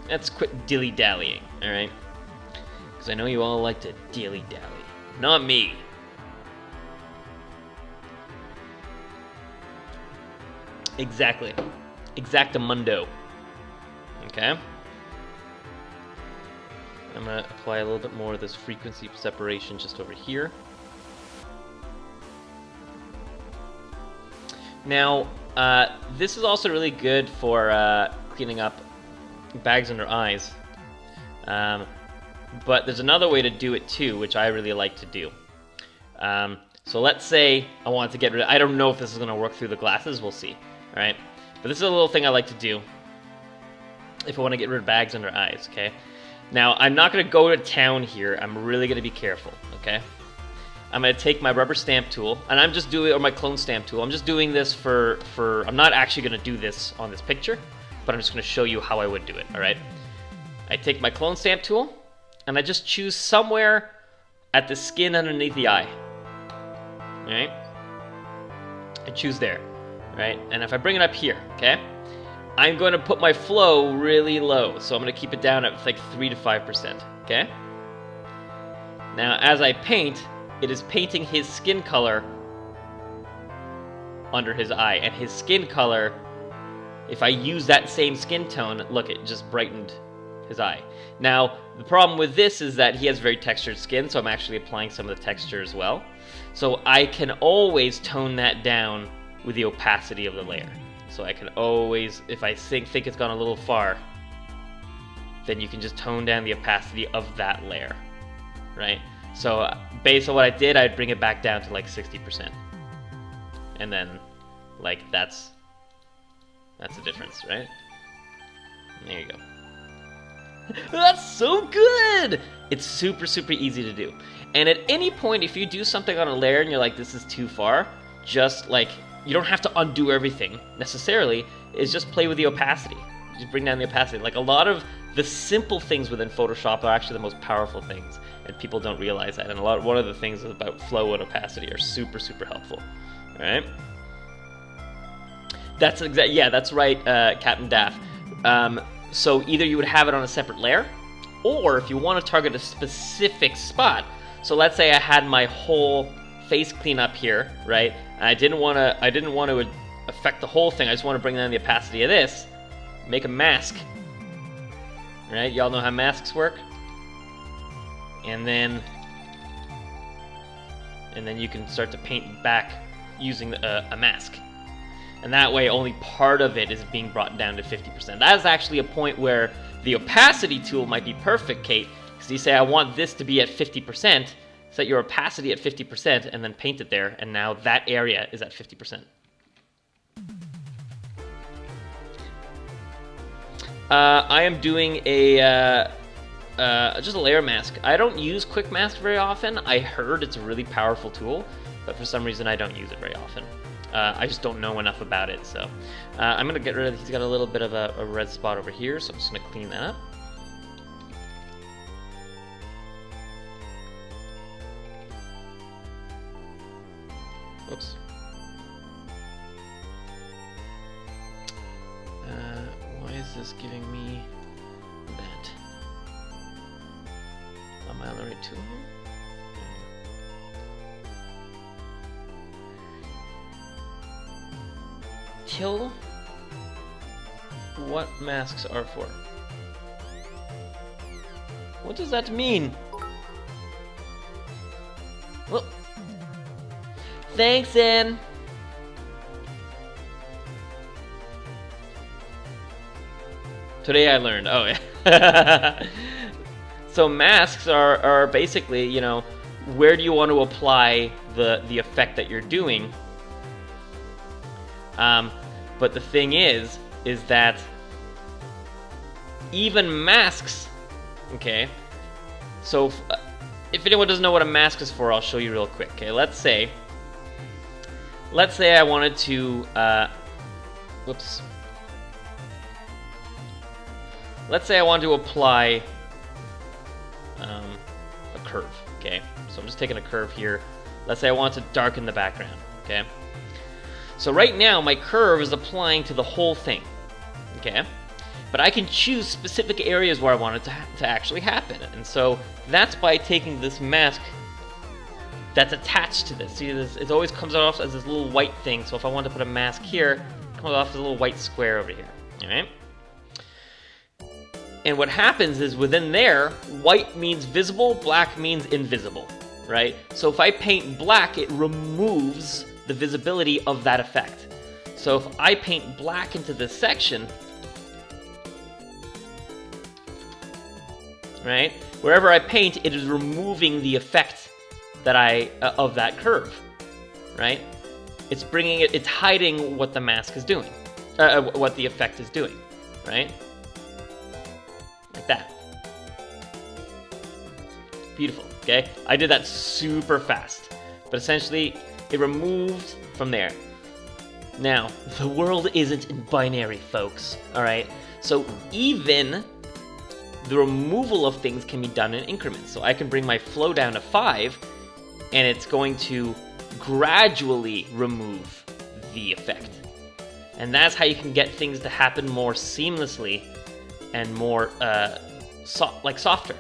Let's quit dilly-dallying, alright? Because I know you all like to dilly-dally. Not me. Exactly. Exactamundo. Okay. I'm going to apply a little bit more of this frequency separation just over here. Now, this is also really good for cleaning up bags under eyes. But there's another way to do it too, which I really like to do. So let's say I want to get rid of... I don't know if this is going to work through the glasses. We'll see. Alright? But this is a little thing I like to do if I want to get rid of bags under eyes, okay? Now, I'm not going to go to town here. I'm really going to be careful, okay? I'm going to take my rubber stamp tool, and I'm just doing, or my clone stamp tool. I'm just doing this for I'm not actually going to do this on this picture, but I'm just going to show you how I would do it, alright? I take my clone stamp tool, and I just choose somewhere at the skin underneath the eye. Alright? I choose there, right? And if I bring it up here, okay? I'm going to put my flow really low, so I'm going to keep it down at like 3 to 5%, okay? Now, as I paint, it is painting his skin color under his eye, and his skin color, if I use that same skin tone, look, it just brightened his eye. Now, the problem with this is that he has very textured skin, so I'm actually applying some of the texture as well. So I can always tone that down with the opacity of the layer. So I can always, if I think it's gone a little far, then you can just tone down the opacity of that layer, right? So based on what I did, I'd bring it back down to like 60%. And then, like, that's the difference, right? There you go. That's so good! It's super, super easy to do. And at any point, if you do something on a layer and you're like, this is too far, just like, you don't have to undo everything necessarily, is just play with the opacity. Just bring down the opacity. Like, a lot of the simple things within Photoshop are actually the most powerful things, and people don't realize that. And one of the things about flow and opacity are super, super helpful. Alright? That's that's right, Captain Daff. So either you would have it on a separate layer, or if you want to target a specific spot, so let's say I had my whole face cleanup here, right? And I didn't want to affect the whole thing. I just want to bring down the opacity of this. Make a mask, right? Y'all know how masks work. And then you can start to paint back using a mask. And that way, only part of it is being brought down to 50%. That is actually a point where the opacity tool might be perfect, Kate, because you say, I want this to be at 50%, set your opacity at 50%, and then paint it there, and now that area is at 50%. I am doing just a layer mask. I don't use quick mask very often. I heard it's a really powerful tool, but for some reason I don't use it very often. I just don't know enough about it, so I'm going to get rid of, he's got a little bit of a red spot over here, so I'm just going to clean that up. Whoops. Why is this giving me that? Am I on the right tool here? Till what masks are for? What does that mean? Well, thanks, Ann. Today I learned. Oh yeah. So masks are basically, you know, where do you want to apply the effect that you're doing? But the thing is that even masks, okay, so if anyone doesn't know what a mask is for, I'll show you real quick. Okay, let's say I wanted to, whoops. Let's say I want to apply a curve, okay? So I'm just taking a curve here. Let's say I want to darken the background, okay? So right now, my curve is applying to the whole thing, okay? But I can choose specific areas where I want it to actually happen. And so that's by taking this mask that's attached to this. See, this, it always comes off as this little white thing. So if I want to put a mask here, it comes off as a little white square over here, all right? And what happens is within there, white means visible, black means invisible, right? So if I paint black, it removes the visibility of that effect. So if I paint black into this section, right, wherever I paint, it is removing the effect that of that curve, right? It's bringing it, it's hiding what the mask is doing, what the effect is doing, right? Like that. Beautiful, okay? I did that super fast, but essentially it removed from there. Now, the world isn't binary, folks, all right? So even the removal of things can be done in increments. So I can bring my flow down to 5, and it's going to gradually remove the effect. And that's how you can get things to happen more seamlessly and more softer.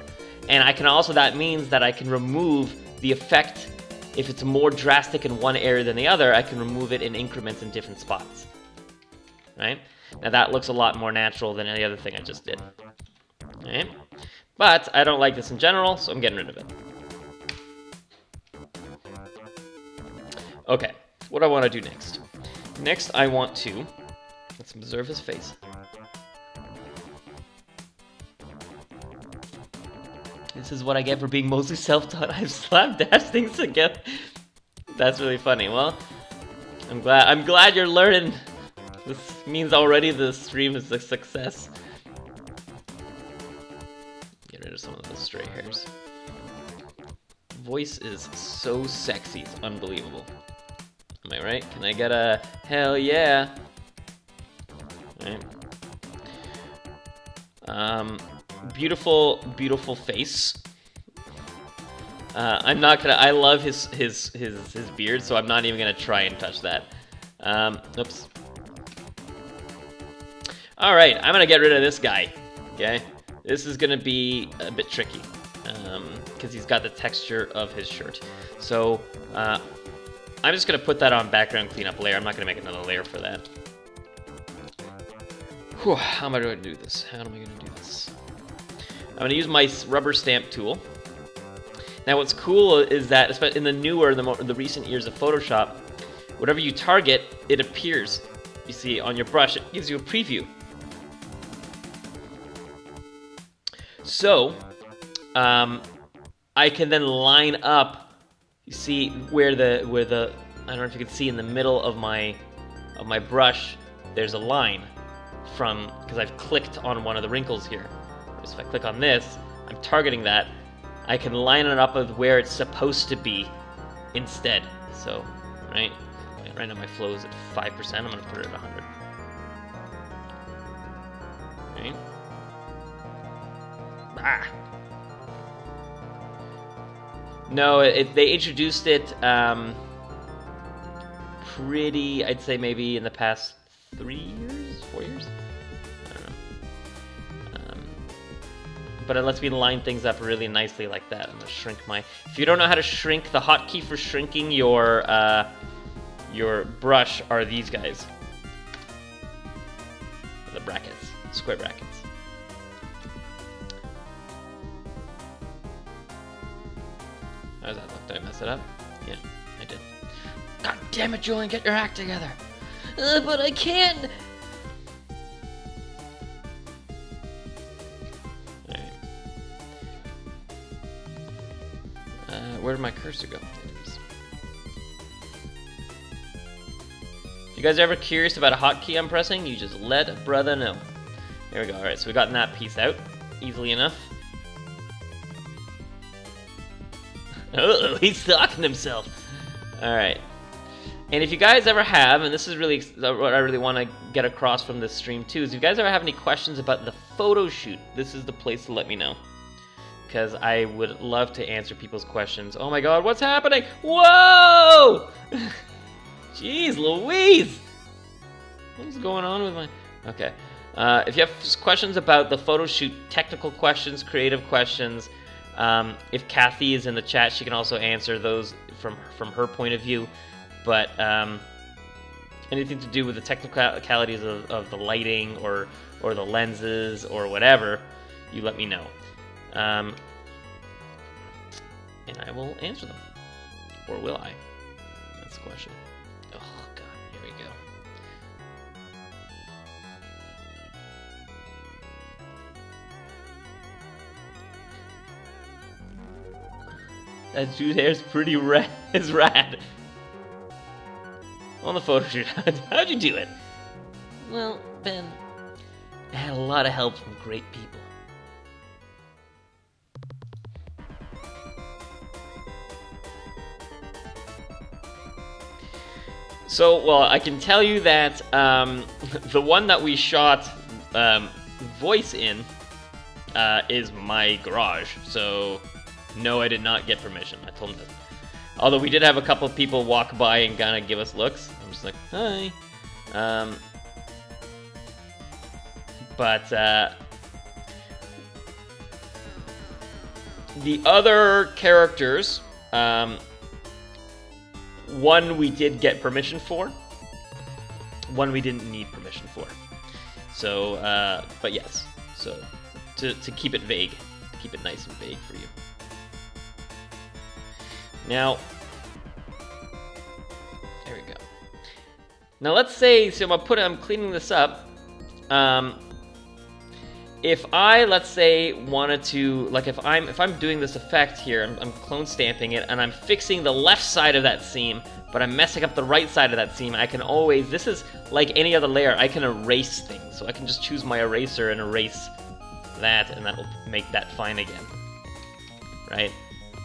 And I can also, that means that I can remove the effect. If it's more drastic in one area than the other, I can remove it in increments in different spots, right? Now that looks a lot more natural than any other thing I just did, right? But I don't like this in general, so I'm getting rid of it. Okay, what do I want to do next? Next, I want to, let's observe his face. This is what I get for being mostly self-taught. I've slapdashed things together. That's really funny. Well, I'm glad you're learning. This means already the stream is a success. Get rid of some of those stray hairs. Voice is so sexy, it's unbelievable. Am I right? Can I get a hell yeah? Right. Beautiful, beautiful face. I'm not gonna. I love his beard, so I'm not even gonna try and touch that. Oops. All right, I'm gonna get rid of this guy. Okay, this is gonna be a bit tricky because he's got the texture of his shirt. So I'm just gonna put that on background cleanup layer. I'm not gonna make another layer for that. Whew, how am I going to do this? How am I going to do this? I'm going to use my rubber stamp tool. Now what's cool is that, especially in the newer, the recent years of Photoshop, whatever you target, it appears. You see on your brush, it gives you a preview. So, I can then line up, you see where the, I don't know if you can see in the middle of my brush, there's a line. From, because I've clicked on one of the wrinkles here. So if I click on this, I'm targeting that. I can line it up with where it's supposed to be instead. So, right now my flow is at 5%. I'm going to put it at 100. Right? Ah. No, they introduced it pretty, I'd say maybe in the past 3 years, 4 years? I don't know. But it lets me line things up really nicely like that. I'm gonna shrink my... If you don't know how to shrink, the hotkey for shrinking your brush are these guys. The brackets, square brackets. How does that look? Did I mess it up? Yeah, I did. God damn it, Julian, get your act together. But I can't. Alright. Where did my cursor go? If you guys are ever curious about a hotkey I'm pressing, you just let brother know. There we go. Alright, so we gotten that piece out easily enough. Uh-oh, he's stalking himself. Alright. And if you guys ever have, and this is really what I really want to get across from this stream too, is if you guys ever have any questions about the photo shoot, this is the place to let me know. Because I would love to answer people's questions. Oh my god, what's happening? Whoa! Jeez Louise! What's going on with my... Okay. If you have questions about the photo shoot, technical questions, creative questions, if Cathy is in the chat, she can also answer those from her point of view. But anything to do with the technicalities of the lighting or the lenses or whatever, you let me know. And I will answer them. Or will I? That's the question. Oh, God. Here we go. That dude hair's pretty rad. It's rad. On the photo shoot, how'd you do it? Well, Ben, I had a lot of help from great people. So, well, I can tell you that the one that we shot Voice in is my garage. So, no, I did not get permission. I told him that. Although we did have a couple of people walk by and kind of give us looks. I'm just like, hi. But the other characters, one we did get permission for, one we didn't need permission for. So, but yes. So, to keep it vague, to keep it nice and vague for you. Now, there we go. Now let's say, so I'm cleaning this up. If I, let's say, wanted to, like if I'm doing this effect here, I'm clone stamping it, and I'm fixing the left side of that seam, but I'm messing up the right side of that seam, I can always, this is like any other layer, I can erase things. So I can just choose my eraser and erase that, and that'll make that fine again, right?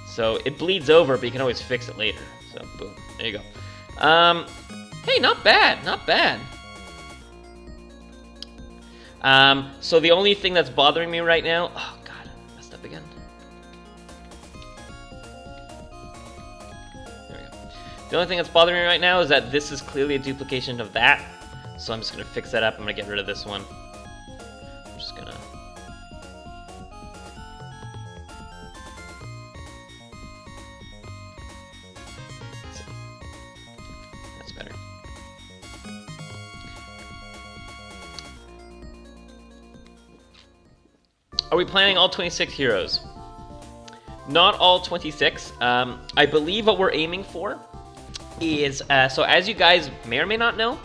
So it bleeds over, but you can always fix it later. So boom, there you go. Hey, not bad, not bad. So the only thing that's bothering me right now, oh god, I messed up again. There we go. The only thing that's bothering me right now is that this is clearly a duplication of that. So I'm just gonna fix that up. I'm gonna get rid of this one. I'm just gonna. That's better. Are we planning all 26 heroes? Not all 26. I believe what we're aiming for is, so as you guys may or may not know,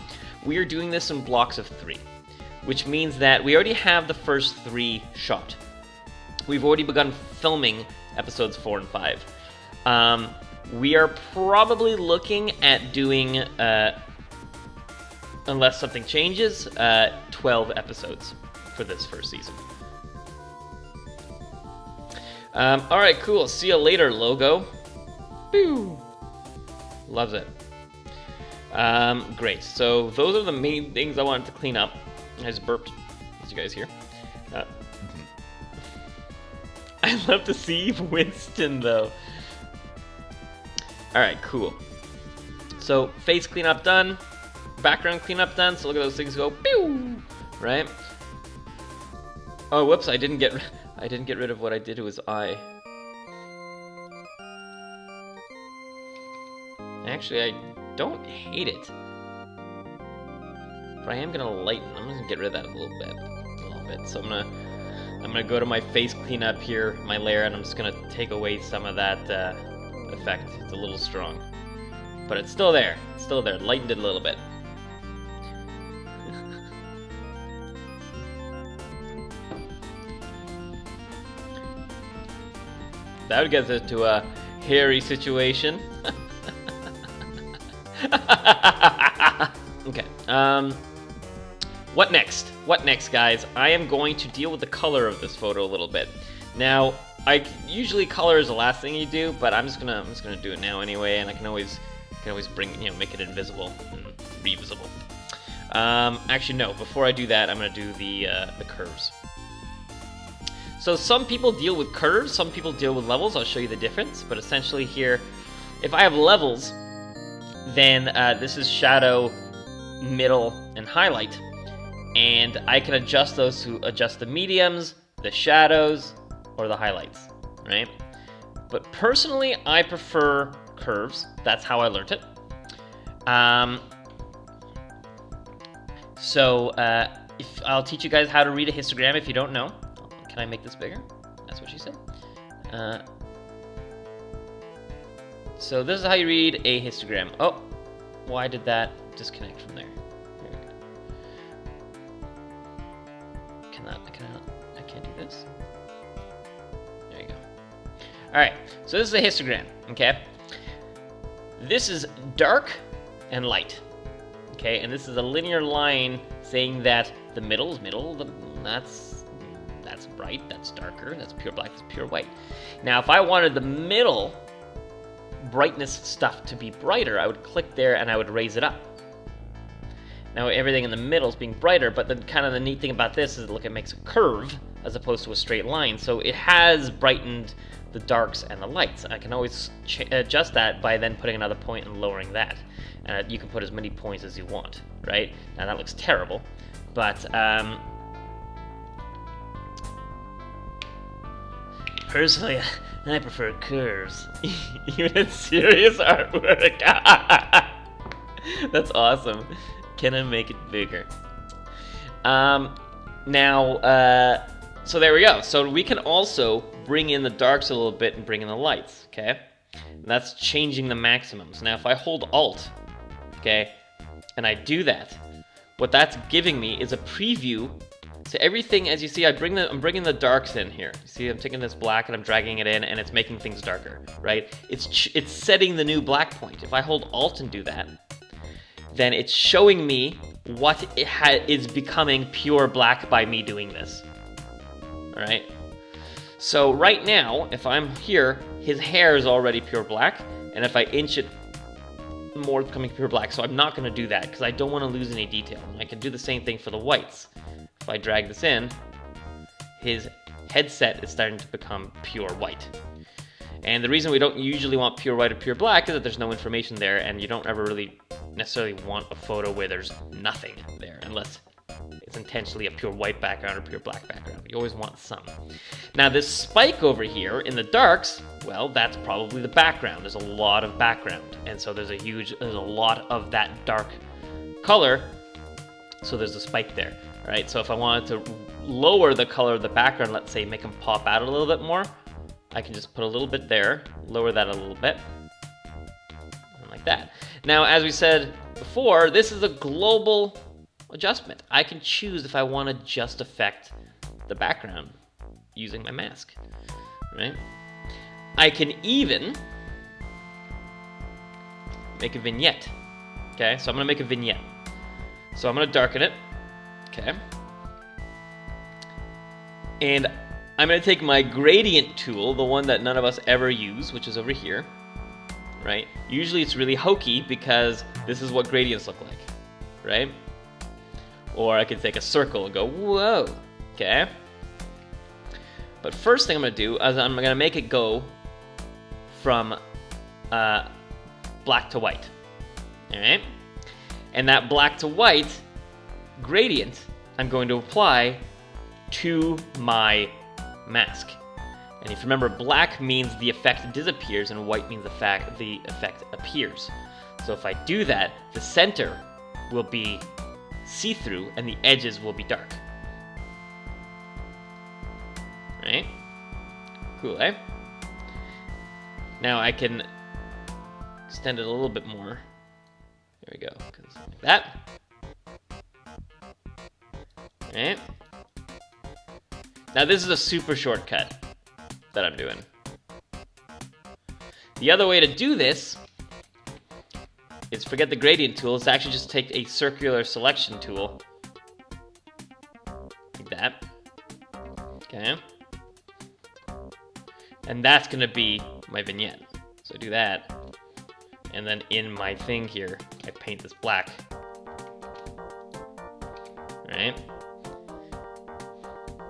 we are doing this in blocks of 3, which means that we already have the first 3 shot. We've already begun filming episodes 4 and 5. We are probably looking at doing, unless something changes, 12 episodes for this first season. Alright, cool. See you later, logo. Boo! Loves it. Great. So those are the main things I wanted to clean up. I just burped, as you guys hear. I'd love to see Winston, though. Alright, cool. So face cleanup done, background cleanup done. So look at those things go pew, right? Oh, whoops! I didn't get rid of what I did to his eye. Actually, I don't hate it, but I am gonna lighten. I'm gonna get rid of that a little bit. So I'm gonna go to my face cleanup here, my layer, and I'm just gonna take away some of that effect. It's a little strong, but it's still there. It's still there. Lightened it a little bit. That would get us to a hairy situation. Okay. What next? What next, guys? I am going to deal with the color of this photo a little bit. Now, usually color is the last thing you do, but I'm just gonna do it now anyway, and I can always bring, make it invisible and revisible. Actually, no. Before I do that, I'm gonna do the curves. So some people deal with curves, some people deal with levels. I'll show you the difference. But essentially here, if I have levels, then this is shadow, middle, and highlight. And I can adjust those to adjust the mediums, the shadows, or the highlights, right? But personally, I prefer curves. That's how I learned it. If I'll teach you guys how to read a histogram if you don't know. Can I make this bigger? That's what she said. So this is how you read a histogram. Oh, why did that disconnect from there? There we go. I can't do this. There you go. All right, so this is a histogram, okay? This is dark and light, okay? And this is a linear line saying that the middle is middle, that's bright, that's darker, that's pure black, that's pure white. Now, if I wanted the middle brightness stuff to be brighter, I would click there and I would raise it up. Now everything in the middle is being brighter, but then kind of the neat thing about this is, look, it makes a curve as opposed to a straight line. So it has brightened the darks and the lights. I can always adjust that by then putting another point and lowering that. You can put as many points as you want, right? Now that looks terrible, but personally, I prefer curves. Even in serious artwork. That's awesome. Can I make it bigger? So there we go. So we can also bring in the darks a little bit and bring in the lights, okay? And that's changing the maximums. Now if I hold Alt, okay, and I do that, what that's giving me is a preview. So everything, as you see, I'm bringing the darks in here. You see, I'm taking this black and I'm dragging it in, and it's making things darker, right? It's setting the new black point. If I hold Alt and do that, then it's showing me what is becoming pure black by me doing this. All right. So right now, if I'm here, his hair is already pure black, and if I inch it more, it's becoming pure black. So I'm not going to do that because I don't want to lose any detail. And I can do the same thing for the whites. If I drag this in, his headset is starting to become pure white. And the reason we don't usually want pure white or pure black is that there's no information there, and you don't ever really necessarily want a photo where there's nothing there, unless it's intentionally a pure white background or pure black background. You always want some. Now this spike over here in the darks, well, that's probably the background. There's a lot of background, and so there's a lot of that dark color, so there's a spike there. Right, so if I wanted to lower the color of the background, let's say make them pop out a little bit more, I can just put a little bit there, lower that a little bit, and like that. Now, as we said before, this is a global adjustment. I can choose if I want to just affect the background using my mask, right? I can even make a vignette, okay? So I'm going to make a vignette. So I'm going to darken it. Okay. And I'm going to take my gradient tool, the one that none of us ever use, which is over here, right? Usually it's really hokey because this is what gradients look like, right? Or I could take a circle and go, whoa, okay? But first thing I'm going to do is I'm going to make it go from black to white, Alright? And that black to white gradient I'm going to apply to my mask. And if you remember, black means the effect disappears and white means the effect appears. So if I do that, the center will be see-through and the edges will be dark. Right? Cool, eh? Now I can extend it a little bit more. There we go, like that. Alright. Now this is a super shortcut that I'm doing. The other way to do this is forget the gradient tool. It's actually just take a circular selection tool. Like that. Okay. And that's gonna be my vignette. So I do that. And then in my thing here, I paint this black. Right?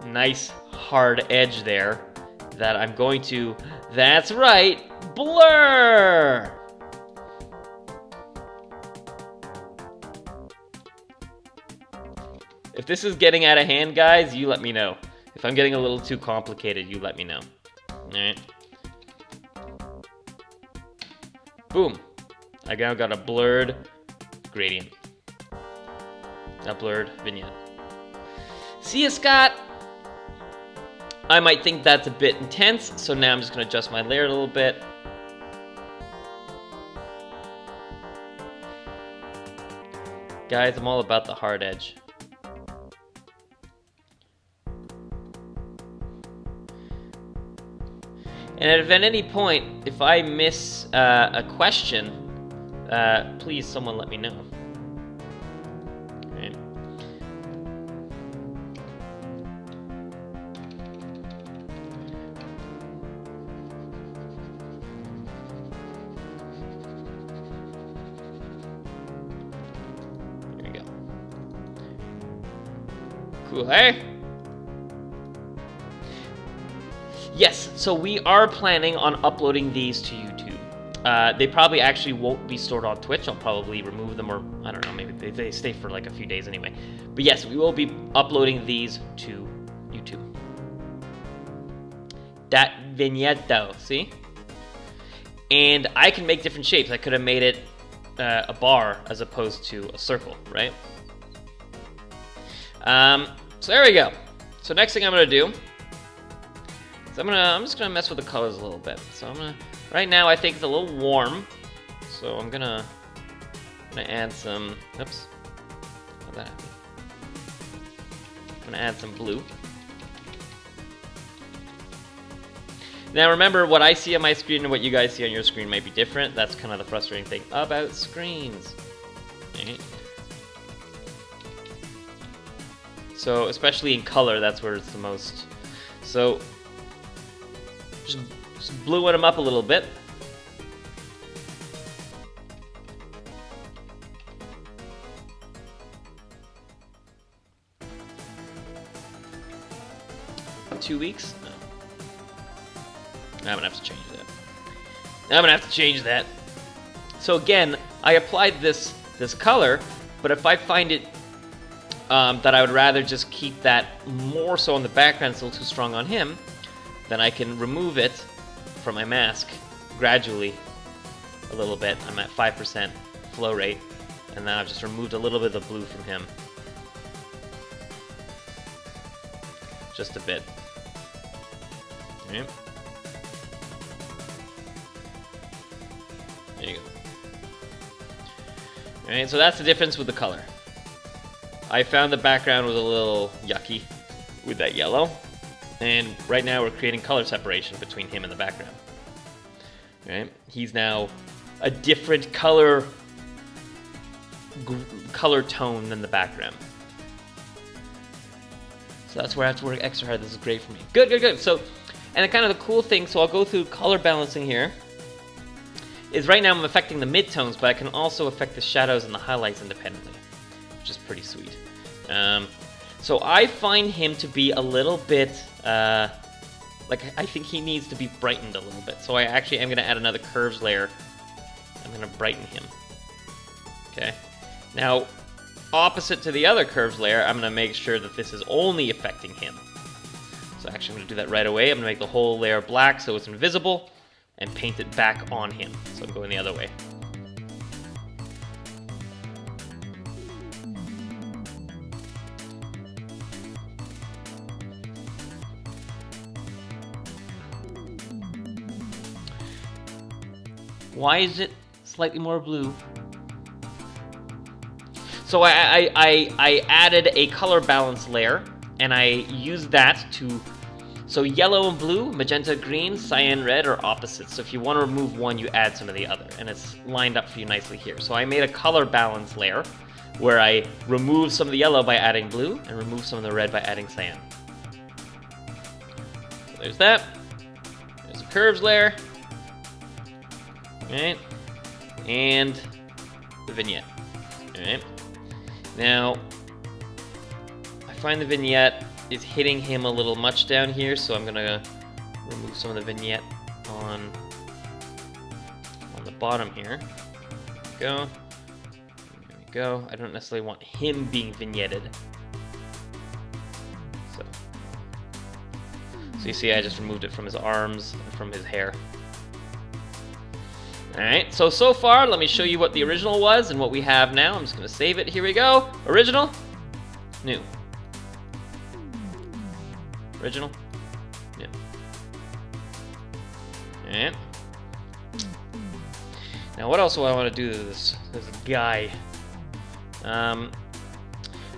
Nice hard edge there that I'm going to, that's right, blur! If this is getting out of hand, guys, you let me know. If I'm getting a little too complicated, you let me know. Alright. Boom. I now got a blurred gradient. A blurred vignette. See ya, Scott? I might think that's a bit intense, so now I'm just going to adjust my layer a little bit. Guys, I'm all about the hard edge. And if at any point, if I miss a question, please someone let me know. Okay. There we go. Cool, eh? Yes, so we are planning on uploading these to YouTube. They probably actually won't be stored on Twitch. I'll probably remove them, or I don't know, maybe they stay for like a few days anyway. But yes, we will be uploading these to YouTube. That vignette though, see? And I can make different shapes. I could have made it a bar as opposed to a circle, right? So there we go. So next thing I'm gonna do, so I'm just gonna mess with the colors a little bit. So right now I think it's a little warm. So I'm gonna add some, oops, how'd that happen? I'm gonna add some blue. Now remember, what I see on my screen and what you guys see on your screen might be different. That's kind of the frustrating thing about screens. Okay. So especially in color, that's where it's the most. So just bluing them up a little bit. In 2 weeks? No. I'm gonna have to change that. I'm gonna have to change that. So again, I applied this color, but if I find it that I would rather just keep that more so on the background, it's a little too strong on him, then I can remove it from my mask gradually a little bit. I'm at 5% flow rate, and now I've just removed a little bit of the blue from him. Just a bit. Okay. There you go. Alright, so that's the difference with the color. I found the background was a little yucky with that yellow, and right now we're creating color separation between him and the background. Right? He's now a different color tone than the background. So that's where I have to work extra hard. This is great for me. Good, good, good. So, and kind of the cool thing, so I'll go through color balancing here, is right now I'm affecting the midtones, but I can also affect the shadows and the highlights independently, which is pretty sweet. So I find him to be a little bit, like I think he needs to be brightened a little bit. So I actually am going to add another curves layer. I'm going to brighten him. Okay. Now, opposite to the other curves layer, I'm going to make sure that this is only affecting him. So actually I'm going to do that right away. I'm going to make the whole layer black so it's invisible and paint it back on him. So I'm going the other way. Why is it slightly more blue? So I added a color balance layer, and I used that to... So yellow and blue, magenta, green, cyan, red are opposites. So if you want to remove one, you add some of the other, and it's lined up for you nicely here. So I made a color balance layer where I remove some of the yellow by adding blue, and remove some of the red by adding cyan. So there's that. There's a curves layer. Alright, and the vignette. Alright, now I find the vignette is hitting him a little much down here, so I'm gonna remove some of the vignette on the bottom here. There we go. I don't necessarily want him being vignetted. So you see, I just removed it from his arms and from his hair. Alright, so far, let me show you what the original was and what we have now. I'm just going to save it. Here we go. Original. New. Original. New. Alright. Now, what else do I want to do to this guy? I'm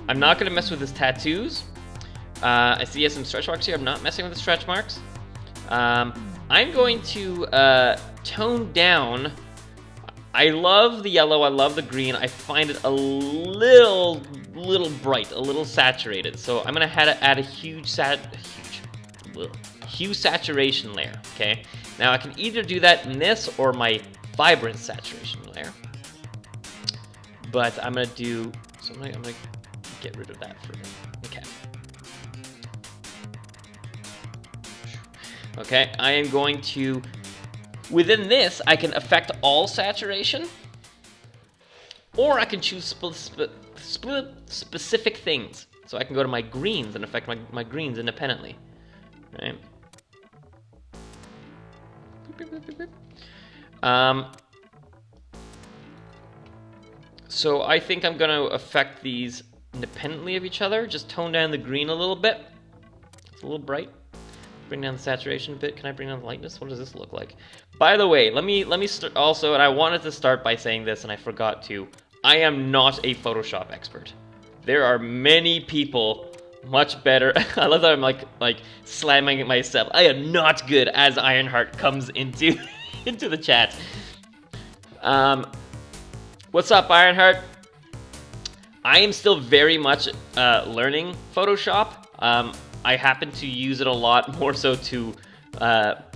not going to mess with his tattoos. I see he has some stretch marks here. I'm not messing with the stretch marks. I'm going to tone down. I love the yellow, I love the green. I find it a little bright, a little saturated. So I'm gonna add a huge hue saturation layer. Okay. Now I can either do that in this or my vibrant saturation layer. But I'm gonna do. So I'm gonna get rid of that for now. Okay. Okay, I am going to, within this, I can affect all saturation, or I can choose specific things. So I can go to my greens and affect my greens independently, right? So I think I'm gonna affect these independently of each other, just tone down the green a little bit. It's a little bright. Bring down the saturation a bit. Can I bring down the lightness? What does this look like? By the way, let me start also, and I wanted to start by saying this, and I forgot to. I am not a Photoshop expert. There are many people much better. I love that I'm like slamming at myself. I am not good, as Ironheart comes into into the chat. What's up, Ironheart? I am still very much learning Photoshop. I happen to use it a lot more so to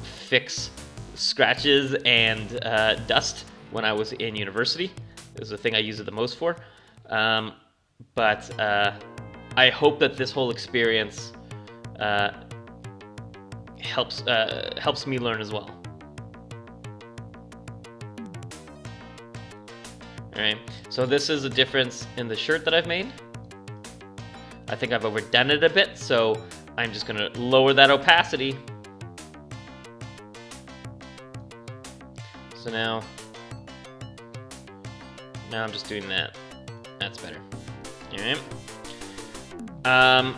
fix scratches and dust when I was in university. It was the thing I used it the most for. But I hope that this whole experience helps me learn as well. Alright, so this is a difference in the shirt that I've made. I think I've overdone it a bit, so I'm just gonna lower that opacity. So now I'm just doing that. That's better. Alright. And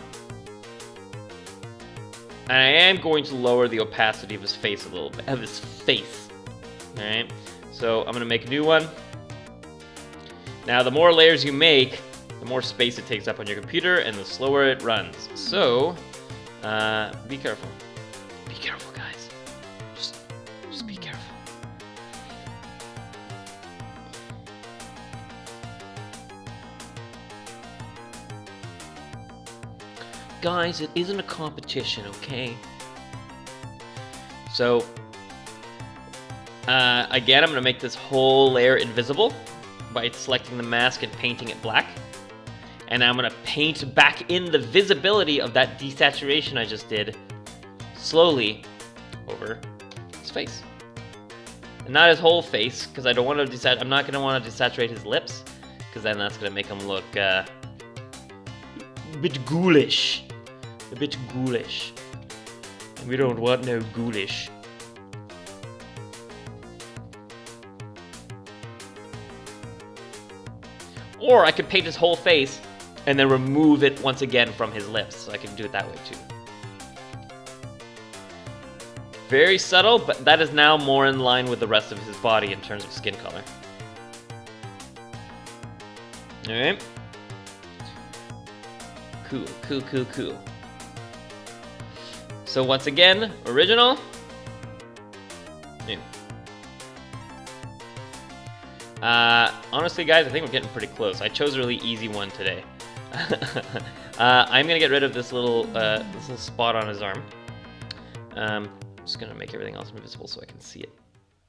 I am going to lower the opacity of his face a little bit. Of his face. Alright. So I'm gonna make a new one. Now the more layers you make, the more space it takes up on your computer and the slower it runs. So, be careful. Be careful, guys. Just be careful. Guys, it isn't a competition, okay? So, again, I'm gonna make this whole layer invisible by selecting the mask and painting it black. And I'm gonna paint back in the visibility of that desaturation I just did slowly over his face. And not his whole face, because I don't want to I'm not gonna want to desaturate his lips. because then that's gonna make him look a bit ghoulish. A bit ghoulish. And we don't want no ghoulish. Or I could paint his whole face and then remove it once again from his lips, so I can do it that way too. Very subtle, but that is now more in line with the rest of his body in terms of skin color. Alright. Cool, cool, cool, cool. So once again, original. New. Honestly, guys, I think we're getting pretty close. I chose a really easy one today. I'm gonna get rid of this little spot on his arm. I'm just gonna make everything else invisible so I can see it,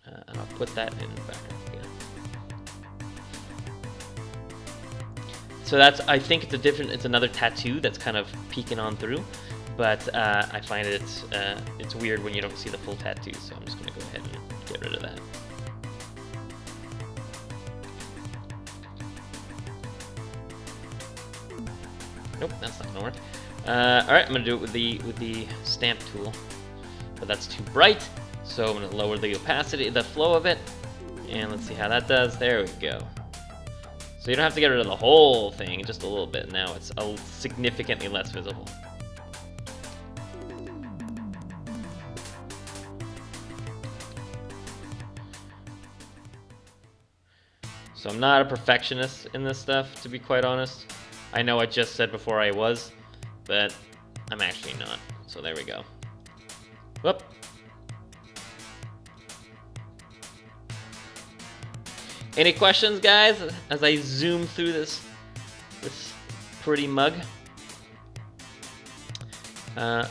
and I'll put that in the background again. So that's, I think it's another tattoo that's kind of peeking on through, but I find it's weird when you don't see the full tattoo. So I'm just gonna go ahead and get rid of that. Nope, that's not gonna work. Alright, I'm gonna do it with the stamp tool, but that's too bright, so I'm gonna lower the opacity, the flow of it, and let's see how that does. There we go. So you don't have to get rid of the whole thing, just a little bit. Now it's significantly less visible. So I'm not a perfectionist in this stuff, to be quite honest. I know I just said before I was, but I'm actually not. So there we go. Whoop. Any questions, guys, as I zoom through this pretty mug? I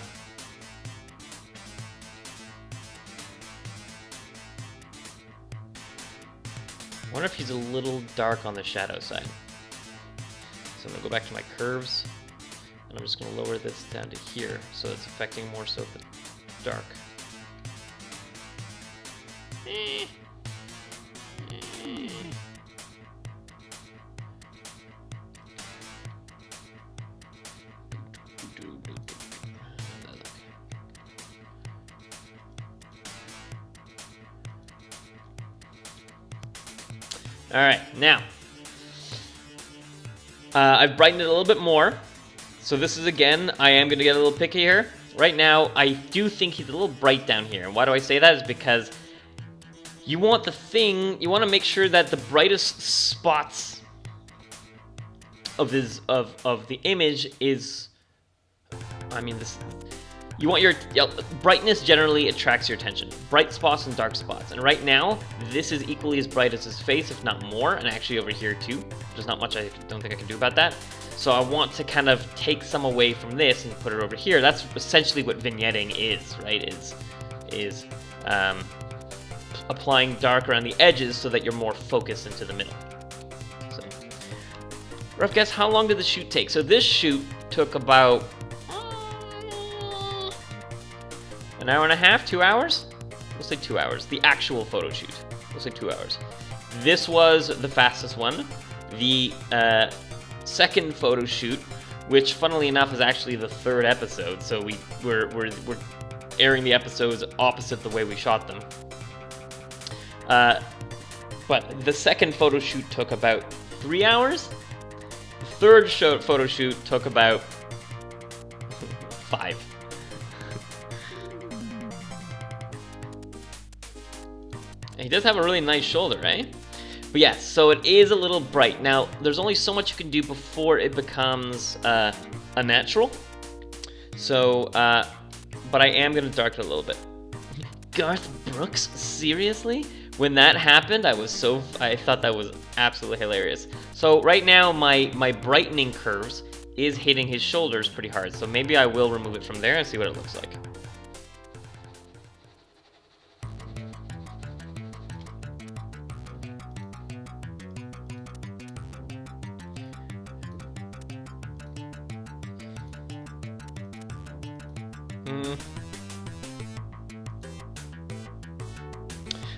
wonder if he's a little dark on the shadow side. So I'm gonna go back to my curves, and I'm just gonna lower this down to here, so it's affecting more so the dark. All right, now. I've brightened it a little bit more. So this is, again, I am going to get a little picky here. Right now, I do think he's a little bright down here. And why do I say that? Is because you want to make sure that the brightest spots of the image is, you want your brightness generally attracts your attention. Bright spots and dark spots. And right now, this is equally as bright as his face, if not more, and actually over here too. There's not much I don't think I can do about that. So I want to kind of take some away from this and put it over here. That's essentially what vignetting is, right? Is applying dark around the edges so that you're more focused into the middle. So, rough guess, how long did the shoot take? So this shoot took about an hour and a half, 2 hours? We'll say 2 hours. The actual photo shoot. We'll say 2 hours. This was the fastest one. The second photo shoot, which funnily enough is actually the third episode, so we're airing the episodes opposite the way we shot them. But the second photo shoot took about 3 hours. The third photo shoot took about 5. He does have a really nice shoulder, right? But yeah, so it is a little bright. Now, there's only so much you can do before it becomes a natural. So, but I am going to darken it a little bit. Garth Brooks? Seriously? When that happened, I thought that was absolutely hilarious. So right now, my brightening curves is hitting his shoulders pretty hard. So maybe I will remove it from there and see what it looks like.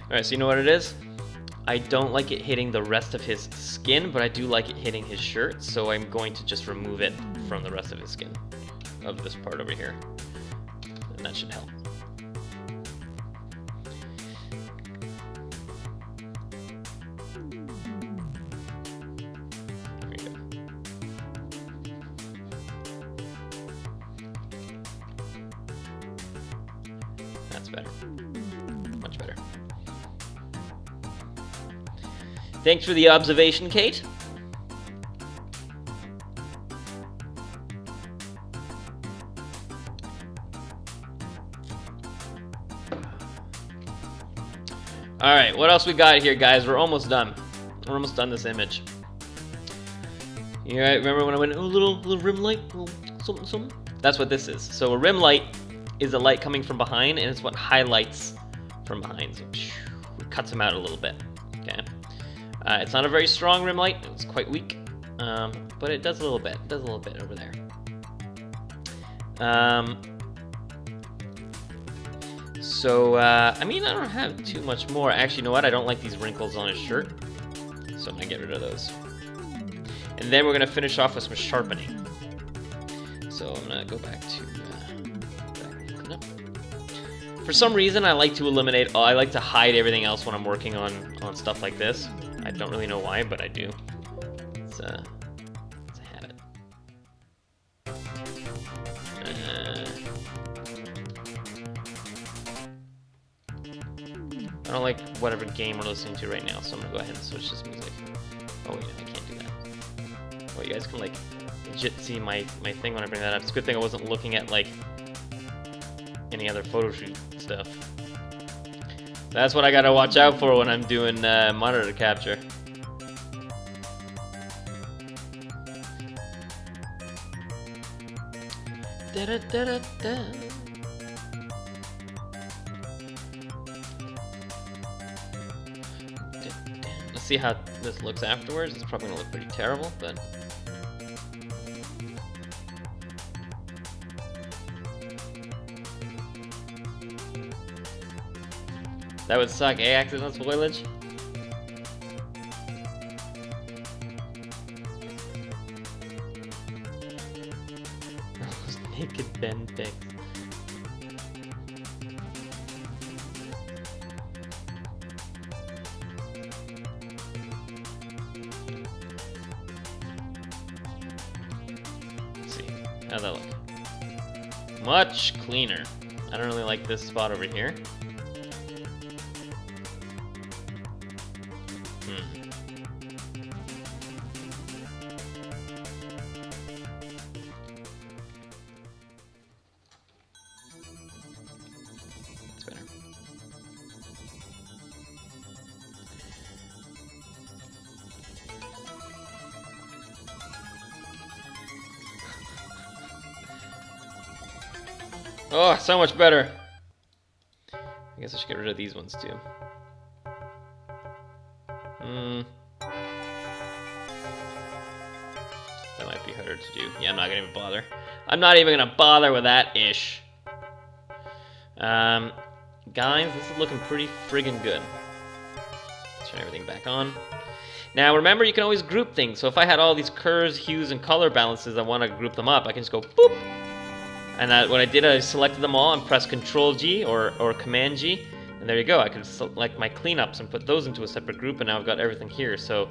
Alright, so you know what it is? I don't like it hitting the rest of his skin, but I do like it hitting his shirt, so I'm going to just remove it from the rest of his skin, of this part over here, and that should help. There we go. That's better. Much better. Thanks for the observation, Kate. Alright, what else we got here, guys? We're almost done. We're almost done this image. You right, remember when I went, oh, little rim light? Something, something? That's what this is. So a rim light is a light coming from behind, and it's what highlights from behind. So it cuts them out a little bit. Okay. It's not a very strong rim light. It's quite weak, but it does a little bit. It does a little bit over there. I mean, I don't have too much more. Actually, you know what? I don't like these wrinkles on his shirt, so I'm gonna get rid of those. And then we're gonna finish off with some sharpening. So I'm gonna go back to. For some reason, I like to eliminate. I like to hide everything else when I'm working on stuff like this. I don't really know why, but I do. It's a habit. I don't like whatever game we're listening to right now, so I'm gonna go ahead and switch this music. Oh wait, I can't do that. Oh, you guys can like legit see my thing when I bring that up. It's a good thing I wasn't looking at like any other photo shoot stuff. That's what I gotta watch out for when I'm doing monitor capture. Da -da -da -da -da. Let's see how this looks afterwards. It's probably gonna look pretty terrible, but that would suck, eh? Accidental spoilage? Naked Ben pics. Let's see. How'd that look? Much cleaner. I don't really like this spot over here. Oh, so much better. I guess I should get rid of these ones too. That might be harder to do. Yeah, I'm not gonna even bother. I'm not even gonna bother with that ish. Guys, this is looking pretty friggin' good. Let's turn everything back on. Now remember, you can always group things. So if I had all these curves, hues, and color balances, I want to group them up. I can just go boop. And what I did, I selected them all and pressed Control G or Command G, and there you go. I could select my cleanups and put those into a separate group, and now I've got everything here. So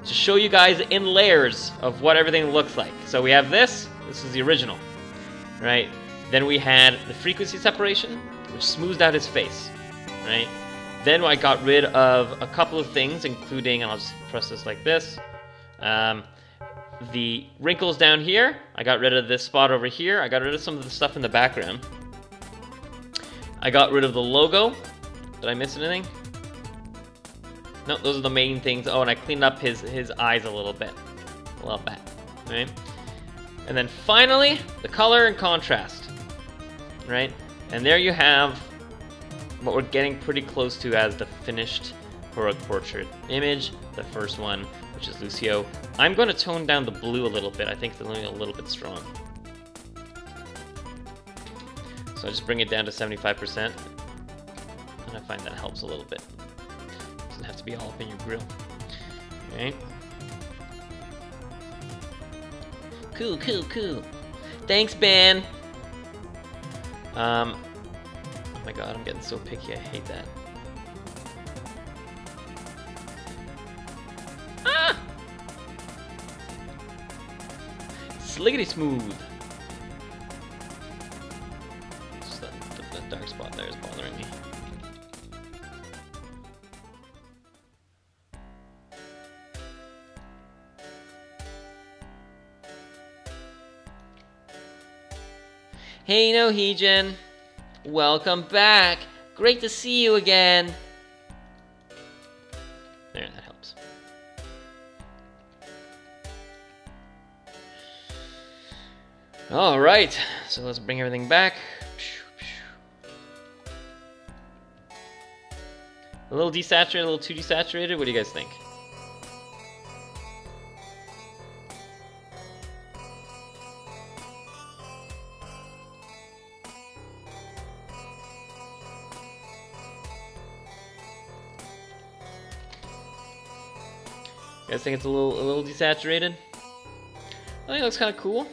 to show you guys in layers of what everything looks like. So we have this. This is the original, right? Then we had the frequency separation, which smoothed out his face, right? Then I got rid of a couple of things, including, and I'll just press this like this. The wrinkles down here, I got rid of this spot over here. I got rid of some of the stuff in the background. I got rid of the logo. Did I miss anything? No, those are the main things. Oh, and I cleaned up his eyes a little bit. Right? And then finally, the color and contrast. Right? And there you have what we're getting pretty close to as the finished heroic portrait image, the first one, which is Lucio. I'm going to tone down the blue a little bit. I think it's only a little bit strong. So I just bring it down to 75%, and I find that helps a little bit. Doesn't have to to be all up in your grill. Alright. Cool, cool, cool. Thanks, Ben. Oh my god, I'm getting so picky, I hate that. Ah! Sliggity smooth. Just that dark spot there is bothering me. Hey, Nohejan. Welcome back. Great to see you again. There, that helps. All right, so let's bring everything back. A little desaturated, a little too desaturated. What do you guys think? You guys think it's a little desaturated? I think it looks kind of cool.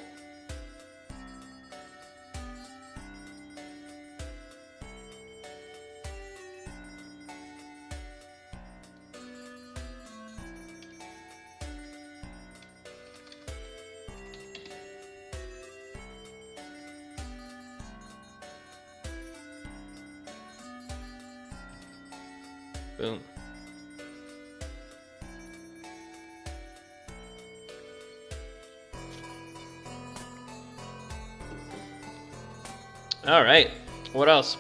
Boom. Alright, what else?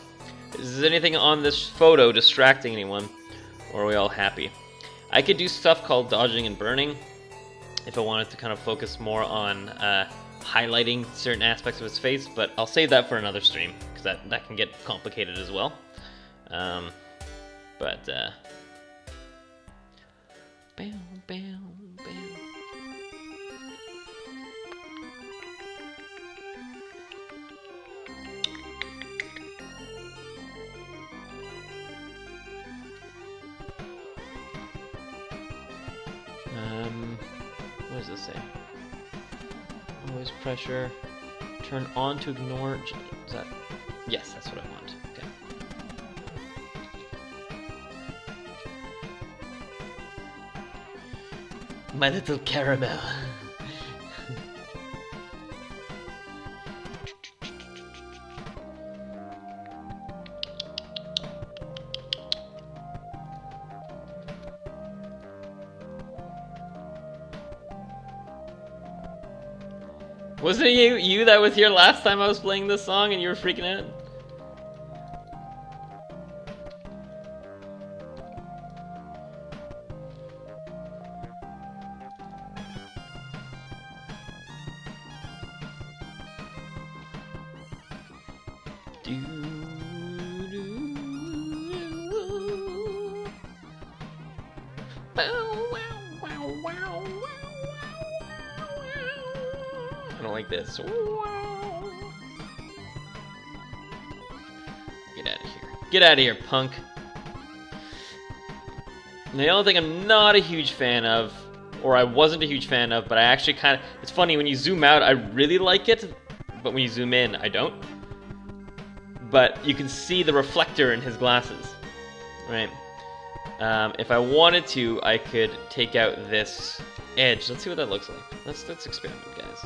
Is anything on this photo distracting anyone? Or are we all happy? I could do stuff called dodging and burning if I wanted to kind of focus more on highlighting certain aspects of his face, but I'll save that for another stream, because that can get complicated as well. Bam, bam, bam. What does this say? Always pressure. Turn on to ignore. Is that? Yes, that's what I want. Okay. My little caramel. Wasn't it you that was here last time I was playing this song and you were freaking out? I don't like this. Get out of here. Get out of here, punk. And the only thing I'm not a huge fan of, or I wasn't a huge fan of, but I actually kind of... It's funny, when you zoom out, I really like it, but when you zoom in, I don't. But you can see the reflector in his glasses, right? If I wanted to, I could take out this edge. Let's see what that looks like. Let's experiment, guys.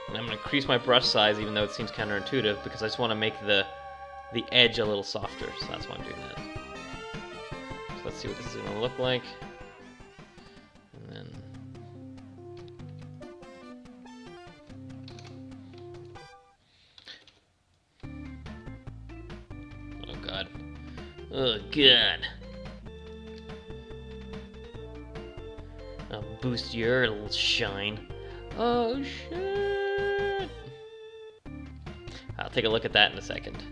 And I'm going to increase my brush size, even though it seems counterintuitive, because I just want to make the edge a little softer. So that's why I'm doing that. So let's see what this is going to look like. And then... Oh god. I'll boost your little shine. Oh shit. I'll take a look at that in a second.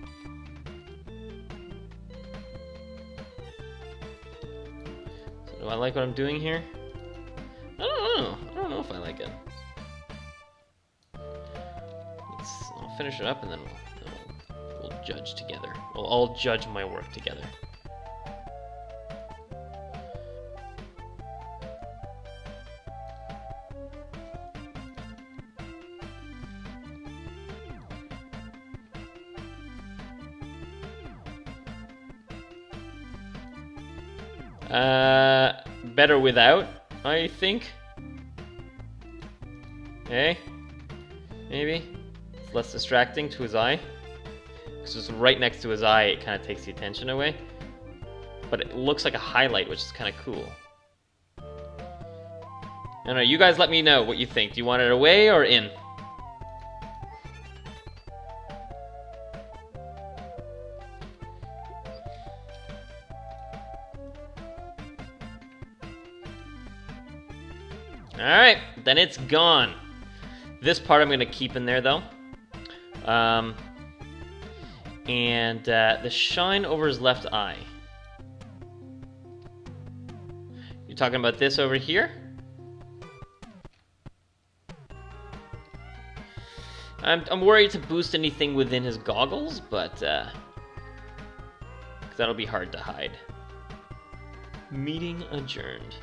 So do I like what I'm doing here? I don't know. I don't know if I like it. finish it up and then we'll judge together. We'll all judge my work together. Better without, I think. Okay, maybe it's less distracting to his eye. Because it's right next to his eye, it kind of takes the attention away. But it looks like a highlight, which is kind of cool. I don't know, you guys let me know what you think. Do you want it away or in? Alright, then it's gone. This part I'm going to keep in there, though. And the shine over his left eye. You're talking about this over here? I'm worried to boost anything within his goggles, but that'll be hard to hide. Meeting adjourned.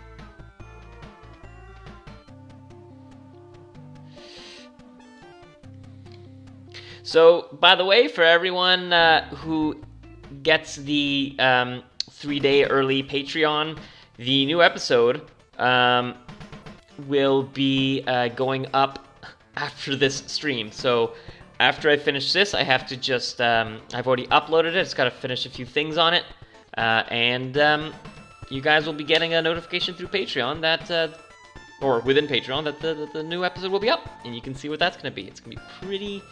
So, by the way, for everyone who gets the 3-day early Patreon, the new episode will be going up after this stream. So, after I finish this, I have to just, I've already uploaded it, just got to finish a few things on it, and you guys will be getting a notification through Patreon that, or within Patreon, that the new episode will be up, and you can see what that's going to be. It's going to be pretty...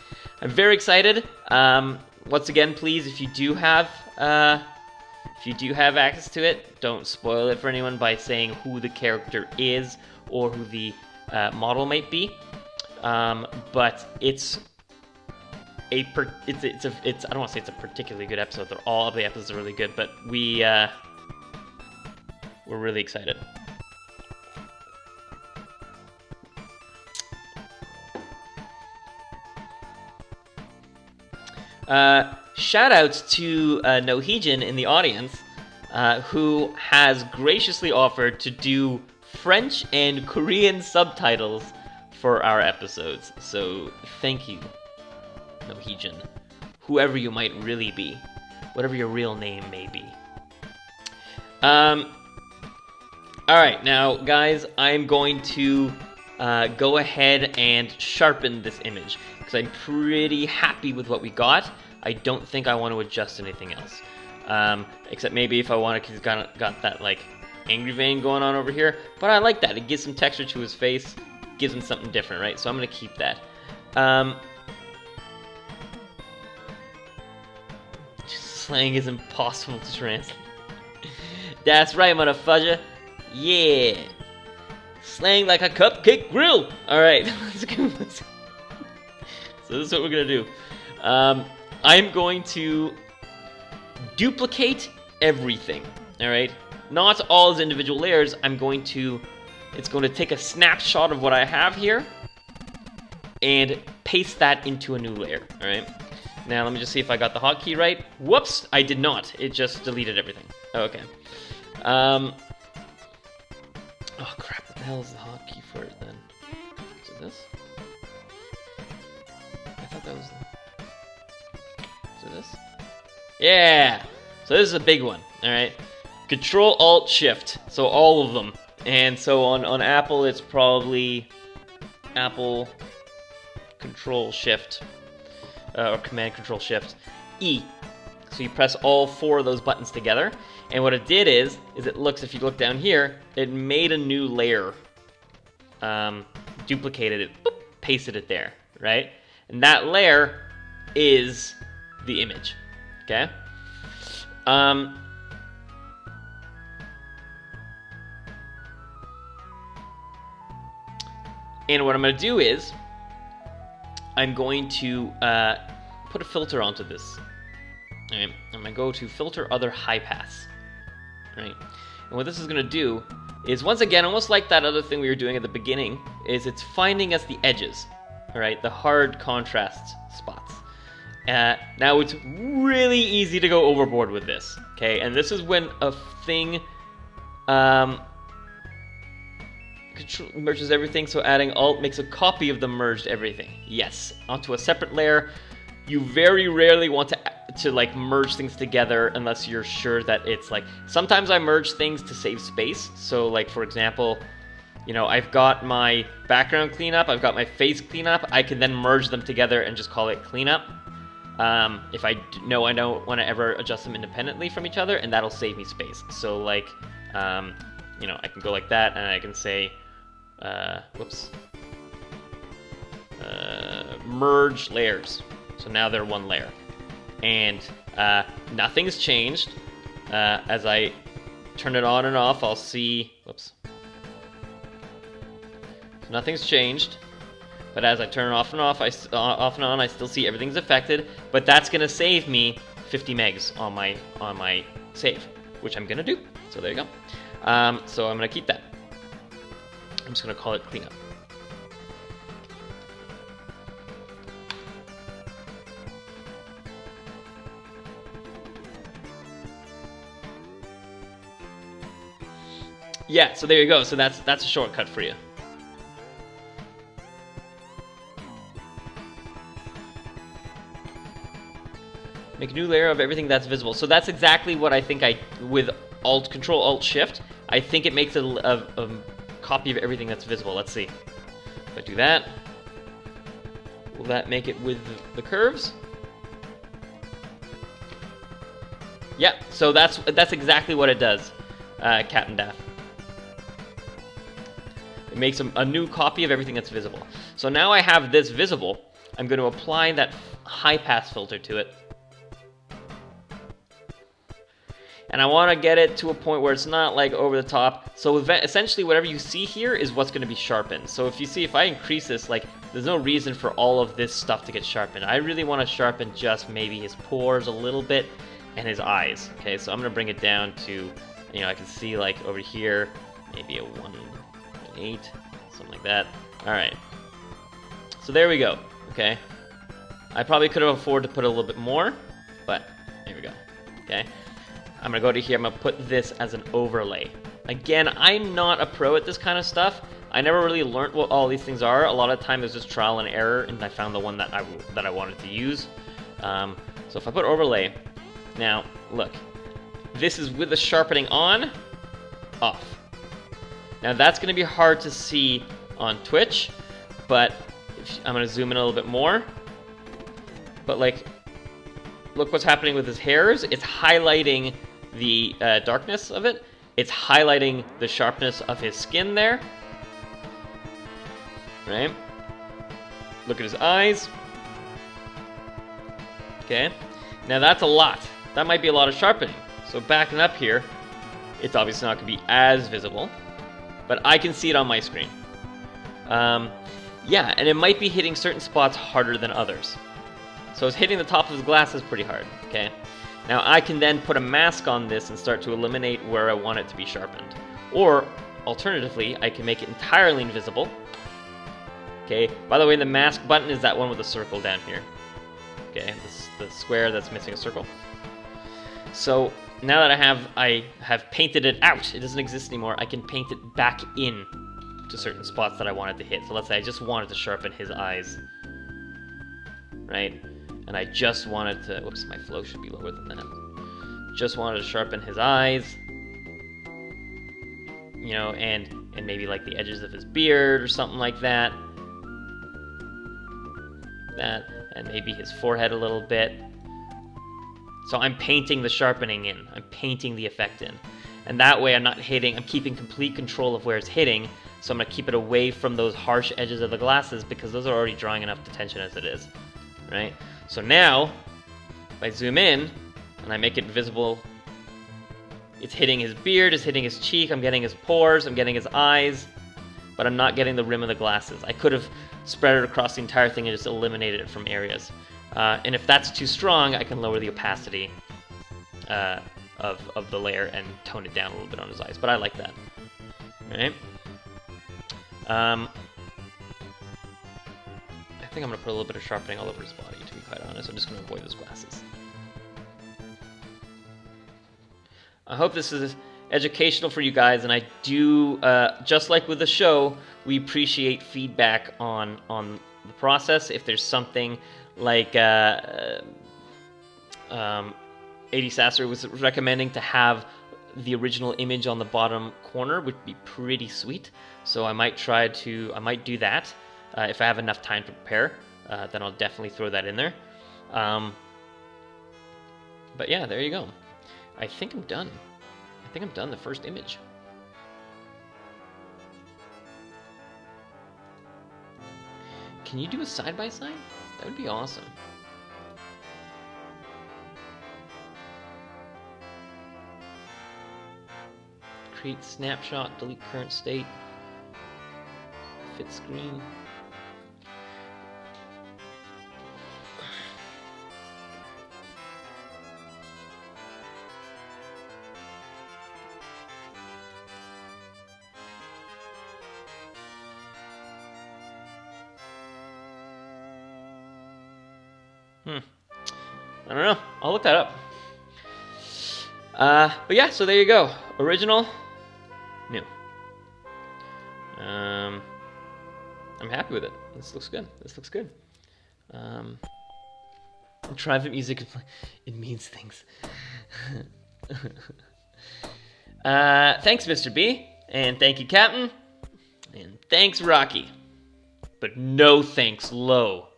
I'm very excited. Once again, please, if you do have access to it, don't spoil it for anyone by saying who the character is or who the model might be. But it's I don't want to say it's a particularly good episode. All of the episodes are really good, but we're really excited. Shoutouts to Noheejin in the audience, who has graciously offered to do French and Korean subtitles for our episodes. So thank you, Noheejin, whoever you might really be, whatever your real name may be. Alright, now guys, I'm going to go ahead and sharpen this image, because I'm pretty happy with what we got. I don't think I want to adjust anything else. Except maybe if I want to, because he's got that, like, angry vein going on over here. But I like that. It gives some texture to his face. Gives him something different, right? So I'm going to keep that. Slang is impossible to translate. That's right, motherfudger. Yeah. Slang like a cupcake grill. Alright, let's go. So this is what we're going to do. I'm going to duplicate everything, alright? Not all as individual layers. It's going to take a snapshot of what I have here and paste that into a new layer, alright? Now, let me just see if I got the hotkey right. Whoops, I did not. It just deleted everything. Okay. Oh, crap. What the hell is the hotkey for it, then? Is it this? I thought that was the... Is it this? Yeah! So this is a big one, alright? Control-Alt-Shift. So all of them. And so on Apple, it's probably Apple Control-Shift. Or Command-Control-Shift. E. So you press all 4 of those buttons together. And what it did is it looks, if you look down here, it made a new layer. Duplicated it, boop, pasted it there, right? And that layer is the image, okay? And what I'm going to do is I'm going to put a filter onto this. All right, I'm going to go to Filter Other High Pass. Right, and what this is going to do is, once again, almost like that other thing we were doing at the beginning, is it's finding us the edges, all right, the hard contrast spots. Now it's really easy to go overboard with this, okay? And this is when a thing merges everything, so adding alt makes a copy of the merged everything. Yes, onto a separate layer. You very rarely want to like merge things together unless you're sure that it's like, sometimes I merge things to save space. So like, for example, you know, I've got my background cleanup, I've got my face cleanup, I can then merge them together and just call it cleanup. If I know I don't want to ever adjust them independently from each other, and that'll save me space. So like, you know, I can go like that, and I can say, merge layers. So now they're one layer, and nothing's changed. As I turn it on and off, I'll see, so nothing's changed. But as I turn it off and off, off and on, I still see everything's affected. But that's gonna save me 50 megs on my save, which I'm gonna do. So there you go. So I'm gonna keep that. I'm just gonna call it cleanup. Yeah, so there you go. So that's a shortcut for you. Make a new layer of everything that's visible. So that's exactly what I think with Control Alt Shift, I think it makes a copy of everything that's visible. Let's see. If I do that, will that make it with the curves? Yeah, so that's exactly what it does, Captain Daff. It makes a new copy of everything that's visible. So now I have this visible. I'm going to apply that high pass filter to it. And I want to get it to a point where it's not like over the top. So essentially whatever you see here is what's going to be sharpened. So if you see, if I increase this, like, there's no reason for all of this stuff to get sharpened. I really want to sharpen just maybe his pores a little bit and his eyes. Okay, so I'm going to bring it down to, you know, I can see like over here, maybe a 1.8, something like that. All right. So there we go. Okay. I probably could have afforded to put a little bit more, but there we go. Okay. I'm gonna go to here, I'm gonna put this as an overlay. Again, I'm not a pro at this kind of stuff. I never really learned what all these things are. A lot of the time there's just trial and error, and I found the one that I wanted to use. So if I put overlay, now look, this is with the sharpening on, off. Now that's gonna be hard to see on Twitch, but I'm gonna zoom in a little bit more. But like, look what's happening with his hairs. It's highlighting the darkness of it. It's highlighting the sharpness of his skin there. Right? Look at his eyes. Okay. Now that's a lot. That might be a lot of sharpening. So backing up here, it's obviously not going to be as visible, but I can see it on my screen. Yeah, and it might be hitting certain spots harder than others. So it's hitting the top of his glasses pretty hard, okay? Now I can then put a mask on this and start to eliminate where I want it to be sharpened. Or, alternatively, I can make it entirely invisible. Okay, by the way, the mask button is that one with the circle down here. Okay, the square that's missing a circle. So, now that I have painted it out, it doesn't exist anymore, I can paint it back in to certain spots that I wanted to hit. So let's say I just wanted to sharpen his eyes. Right? And I just wanted to, whoops, my flow should be lower than that. Just wanted to sharpen his eyes, you know, and maybe like the edges of his beard or something like that. And maybe his forehead a little bit. So I'm painting the sharpening in. I'm painting the effect in. And that way I'm not hitting, I'm keeping complete control of where it's hitting. So I'm going to keep it away from those harsh edges of the glasses because those are already drawing enough attention as it is. Right? So now, if I zoom in and I make it visible, it's hitting his beard, it's hitting his cheek, I'm getting his pores, I'm getting his eyes, but I'm not getting the rim of the glasses. I could have spread it across the entire thing and just eliminated it from areas. And if that's too strong, I can lower the opacity of the layer and tone it down a little bit on his eyes, but I like that. Right? I think I'm going to put a little bit of sharpening all over his body, too. to be quite honest. I'm just going to avoid those glasses. I hope this is educational for you guys, and I do, just like with the show, we appreciate feedback on the process. If there's something like 80 Sasser was recommending to have the original image on the bottom corner, would be pretty sweet. So I might do that. If I have enough time to prepare, then I'll definitely throw that in there. But yeah, there you go. I think I'm done. I think I'm done the first image. Can you do a side-by-side? That would be awesome. Create snapshot, delete current state, fit screen. I don't know. I'll look that up. But yeah, so there you go. Original, new. I'm happy with it. This looks good. This looks good. Private music, it means things. Thanks, Mr. B. And thank you, Captain. And thanks, Rocky. But no thanks, Low.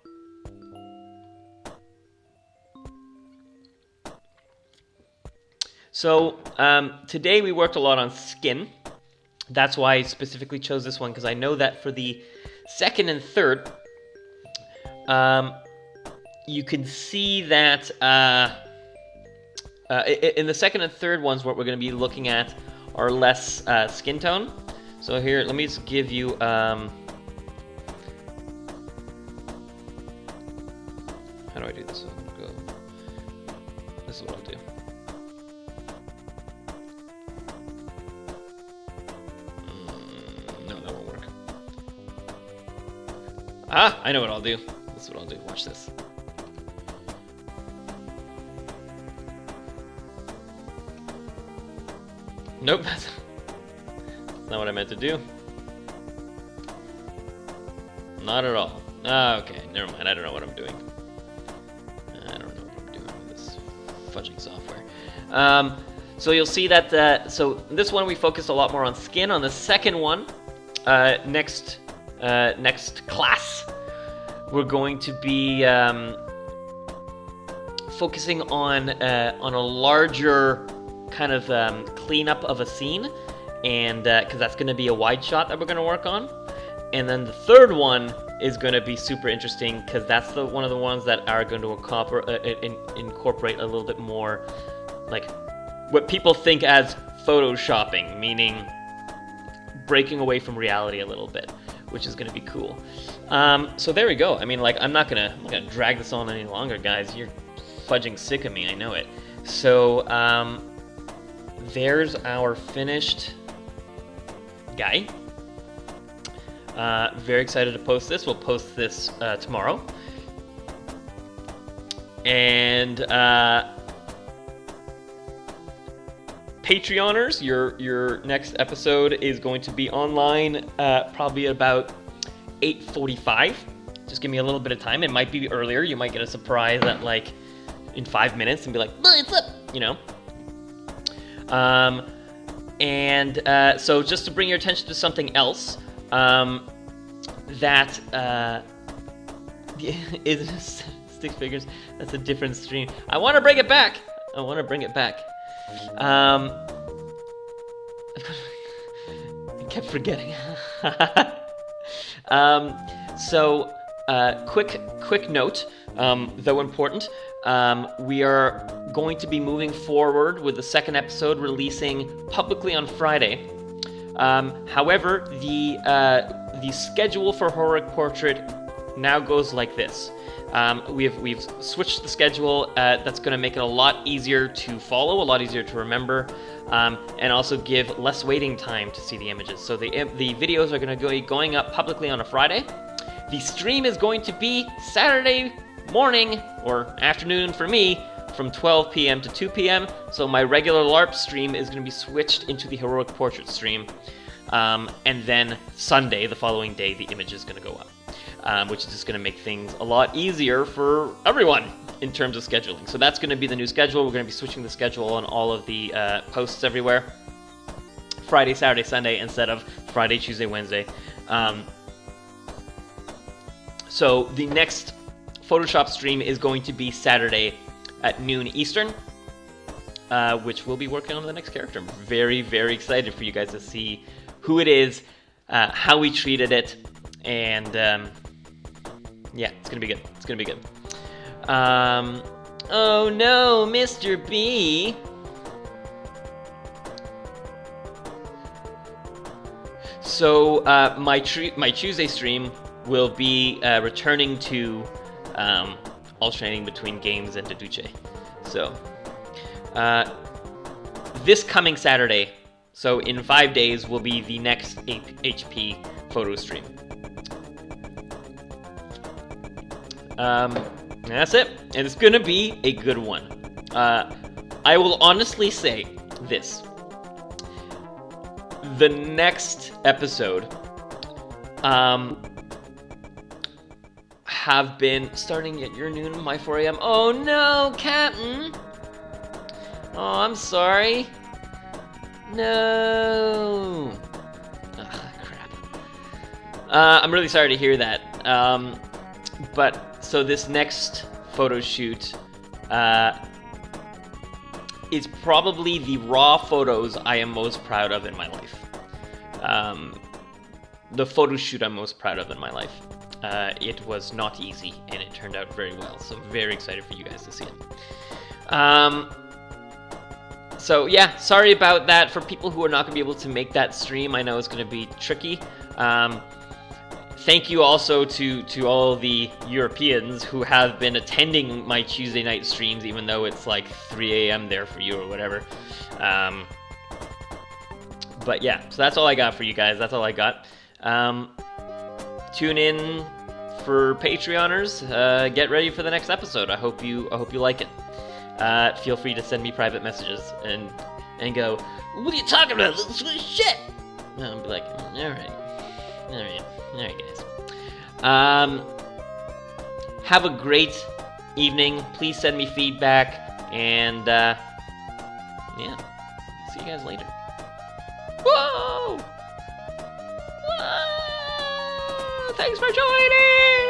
So today we worked a lot on skin. That's why I specifically chose this one, because I know that for the second and third, you can see that in the second and third ones, what we're going to be looking at are less skin tone. So here, let me just give you... how do I do this? This is what I'll do. Ah, I know what I'll do. This is what I'll do. Watch this. Nope, that's not what I meant to do. Not at all. Ah, okay, never mind. I don't know what I'm doing. I don't know what I'm doing with this fudging software. So you'll see that, so this one we focused a lot more on skin. On the second one, next class, we're going to be focusing on a larger kind of cleanup of a scene, and because that's going to be a wide shot that we're going to work on. And then the third one is going to be super interesting, because that's one of the ones that are going to incorporate a little bit more like what people think as photoshopping, meaning breaking away from reality a little bit, which is going to be cool. So there we go. I mean, like, I'm not gonna drag this on any longer, guys. You're fudging sick of me, I know it. So there's our finished guy. Very excited to post this. We'll post this tomorrow. And Patreoners, your next episode is going to be online probably about 8:45. Just give me a little bit of time. It might be earlier. You might get a surprise at like in 5 minutes and be like, "What's up?" You know. So just to bring your attention to something else, that is stick figures. That's a different stream. I want to bring it back. I kept forgetting. Quick note, though important, we are going to be moving forward with the second episode releasing publicly on Friday. However, the schedule for Horror Portrait now goes like this. We've switched the schedule. That's going to make it a lot easier to follow, a lot easier to remember, and also give less waiting time to see the images. So the videos are going to be going up publicly on a Friday. The stream is going to be Saturday morning, or afternoon for me, from 12 p.m. to 2 p.m. So my regular LARP stream is going to be switched into the Heroic Portrait stream. And then Sunday, the following day, the image is going to go up, which is just going to make things a lot easier for everyone in terms of scheduling. So that's going to be the new schedule. We're going to be switching the schedule on all of the posts everywhere. Friday, Saturday, Sunday instead of Friday, Tuesday, Wednesday. So the next Photoshop stream is going to be Saturday at noon Eastern, which we'll be working on the next character. I'm very, very excited for you guys to see who it is, how we treated it, and yeah, it's gonna be good. It's gonna be good. Oh no, Mr. B. So my Tuesday stream will be returning to alternating between games and Deduce. So this coming Saturday, so in 5 days, will be the next HP photo stream. That's it, and it's gonna be a good one. I will honestly say this. The next episode have been starting at your noon, my 4 a.m. Oh no, Captain! Oh, I'm sorry. No. Ugh, crap. I'm really sorry to hear that. But so this next photo shoot is probably the raw photos I am most proud of in my life. The photo shoot I'm most proud of in my life. It was not easy, and it turned out very well, so very excited for you guys to see it. So yeah, sorry about that. For people who are not going to be able to make that stream, I know it's going to be tricky. Thank you also to all the Europeans who have been attending my Tuesday night streams, even though it's like 3 a.m. there for you or whatever. But yeah, so that's all I got for you guys. That's all I got. Tune in for Patreoners. Get ready for the next episode. I hope you like it. Feel free to send me private messages and go, what are you talking about? This is shit. And I'll be like, all right, guys. Have a great evening. Please send me feedback, and yeah, see you guys later. Whoa! Whoa! Thanks for joining!